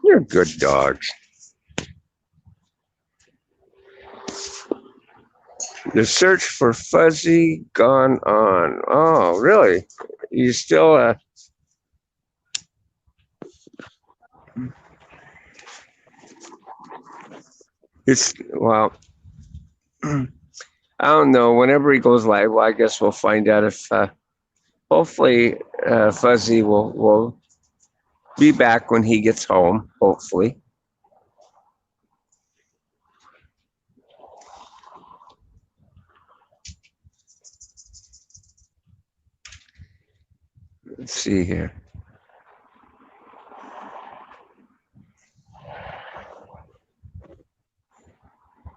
You're good dogs. The search for Fuzzy gone on. Oh, really? You still it's well, I don't know. Whenever he goes live, well, I guess we'll find out if hopefully Fuzzy will be back when he gets home, hopefully. Let's see here.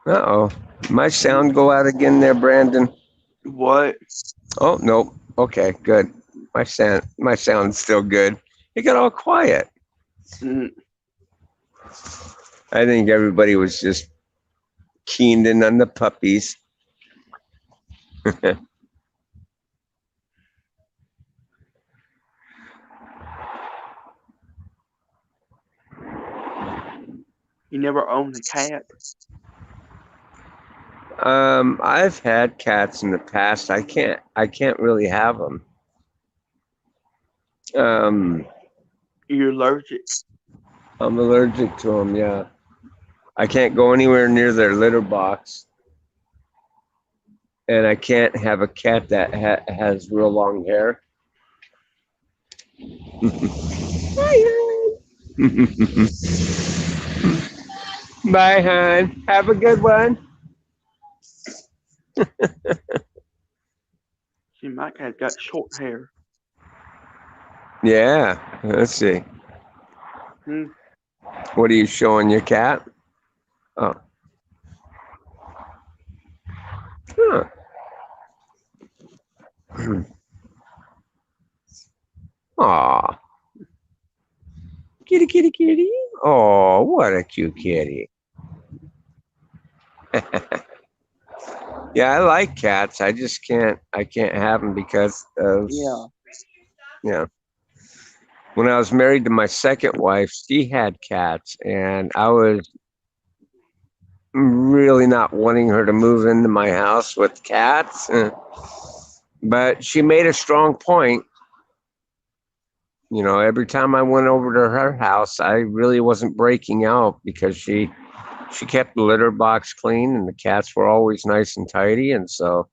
Uh-oh. My sound go out again there, Brandon? What? Oh, no. Okay, good. My sound's still good. It got all quiet. Mm, I think everybody was just keened in on the puppies. you never owned a cat? I've had cats in the past. I can't really have them. You're allergic. I'm allergic to them. Yeah, I can't go anywhere near their litter box, and I can't have a cat that has real long hair. Bye, hon. Have a good one. See, my cat got short hair. Yeah. Let's see. Hmm. What are you showing your cat? Oh. Huh. Aw. Kitty, kitty, kitty. Oh, what a cute kitty. Yeah, I like cats. I just I can't have them because of, Yeah. yeah. When I was married to my second wife, she had cats, and I was really not wanting her to move into my house with cats. But she made a strong point. You know, every time I went over to her house, I really wasn't breaking out because she kept the litter box clean and the cats were always nice and tidy, and so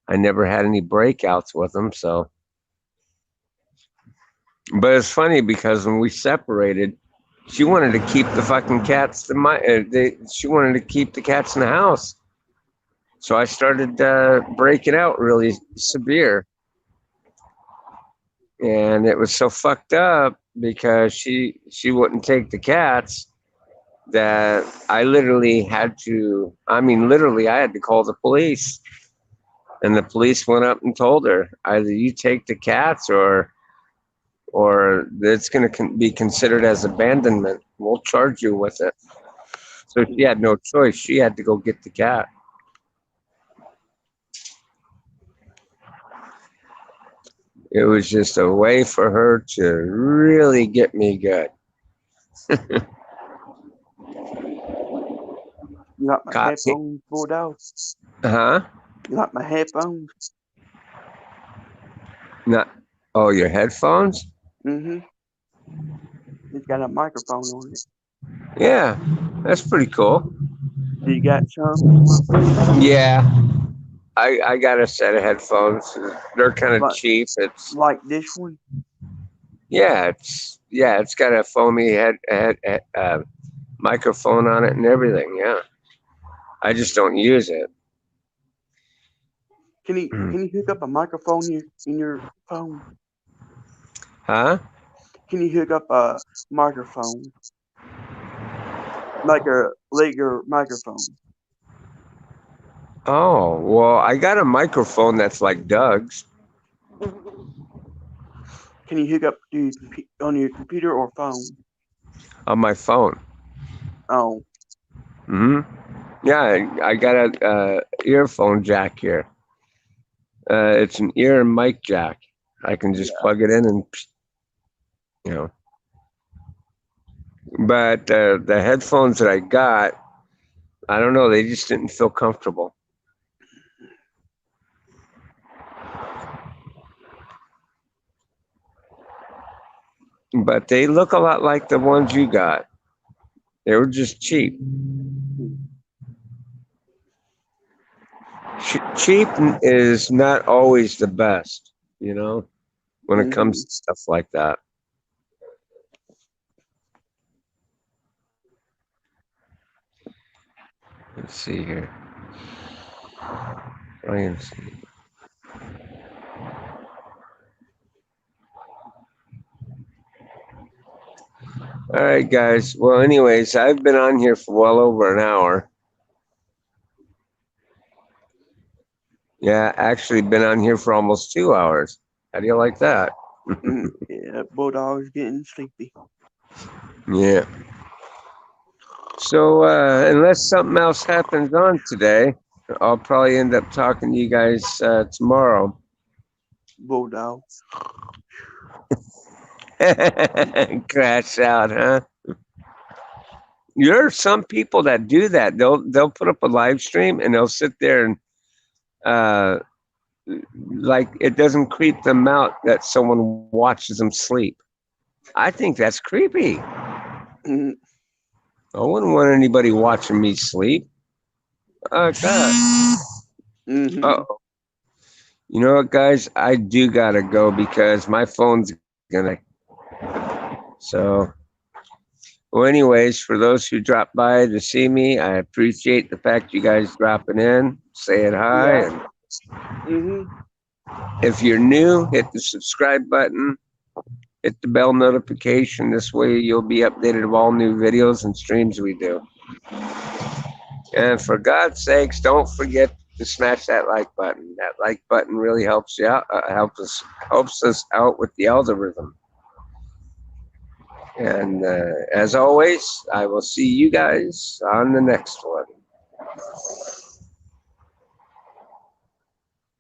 I never had any breakouts with them. So, but it's funny because when we separated, she wanted to keep the fucking cats she wanted to keep the cats in the house. So I started breaking out really severe, and it was so fucked up because she wouldn't take the cats. That I literally had to. I mean, literally, I had to call the police, and the police went up and told her either you take the cats or it's going to be considered as abandonment. We'll charge you with it. So she had no choice. She had to go get the cat. It was just a way for her to really get me good. You like my Caught me. headphones, bulldog? Huh? You like my headphones? Not. Oh, your headphones? Mm-hmm. It's got a microphone on it. Yeah, that's pretty cool. Do you got some? Yeah, I got a set of headphones. They're kind of Like cheap. It's like this one? yeah, it's got a foamy microphone on it and everything. Yeah, I just don't use it. Can you hook up a microphone in your phone? Huh? Can you hook up a microphone like a regular microphone? Oh, well, I got a microphone that's like Doug's Can you hook up on your computer or phone? on my phone. Oh, Hmm. Yeah, I got a earphone jack here. It's an ear and mic jack. I can just yeah. plug it in and you know. But the headphones that I got, I don't know, they just didn't feel comfortable. But they look a lot like the ones you got. They were just cheap. Cheap is not always the best, when it Mm-hmm. comes to stuff like that. Let's see here. IMC. All right, guys. Well, anyways, I've been on here for well over an hour. Yeah, actually, been on here for almost 2 hours. How do you like that? Yeah, bulldog's getting sleepy. Yeah. So, unless something else happens on today, I'll probably end up talking to you guys tomorrow. Bulldog. Crash out, huh? There are some people that do that. They'll put up a live stream and they'll sit there and uh, like it doesn't creep them out that someone watches them sleep. I think that's creepy. Mm-hmm. I wouldn't want anybody watching me sleep. Oh God. Mm-hmm. Oh, you know what, guys? I do gotta go because my phone's gonna. So, well, anyways, for those who dropped by to see me, I appreciate the fact you guys dropping in, saying hi, Yeah. and Mm-hmm. if you're new, hit the subscribe button, hit the bell notification. This way, you'll be updated of all new videos and streams we do. And for God's sakes, don't forget to smash that like button. That like button really helps you out, helps us out with the algorithm. And as always, I will see you guys on the next one.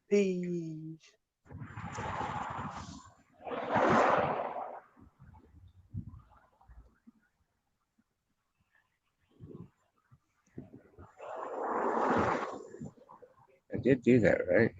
Peace. I did do that, right?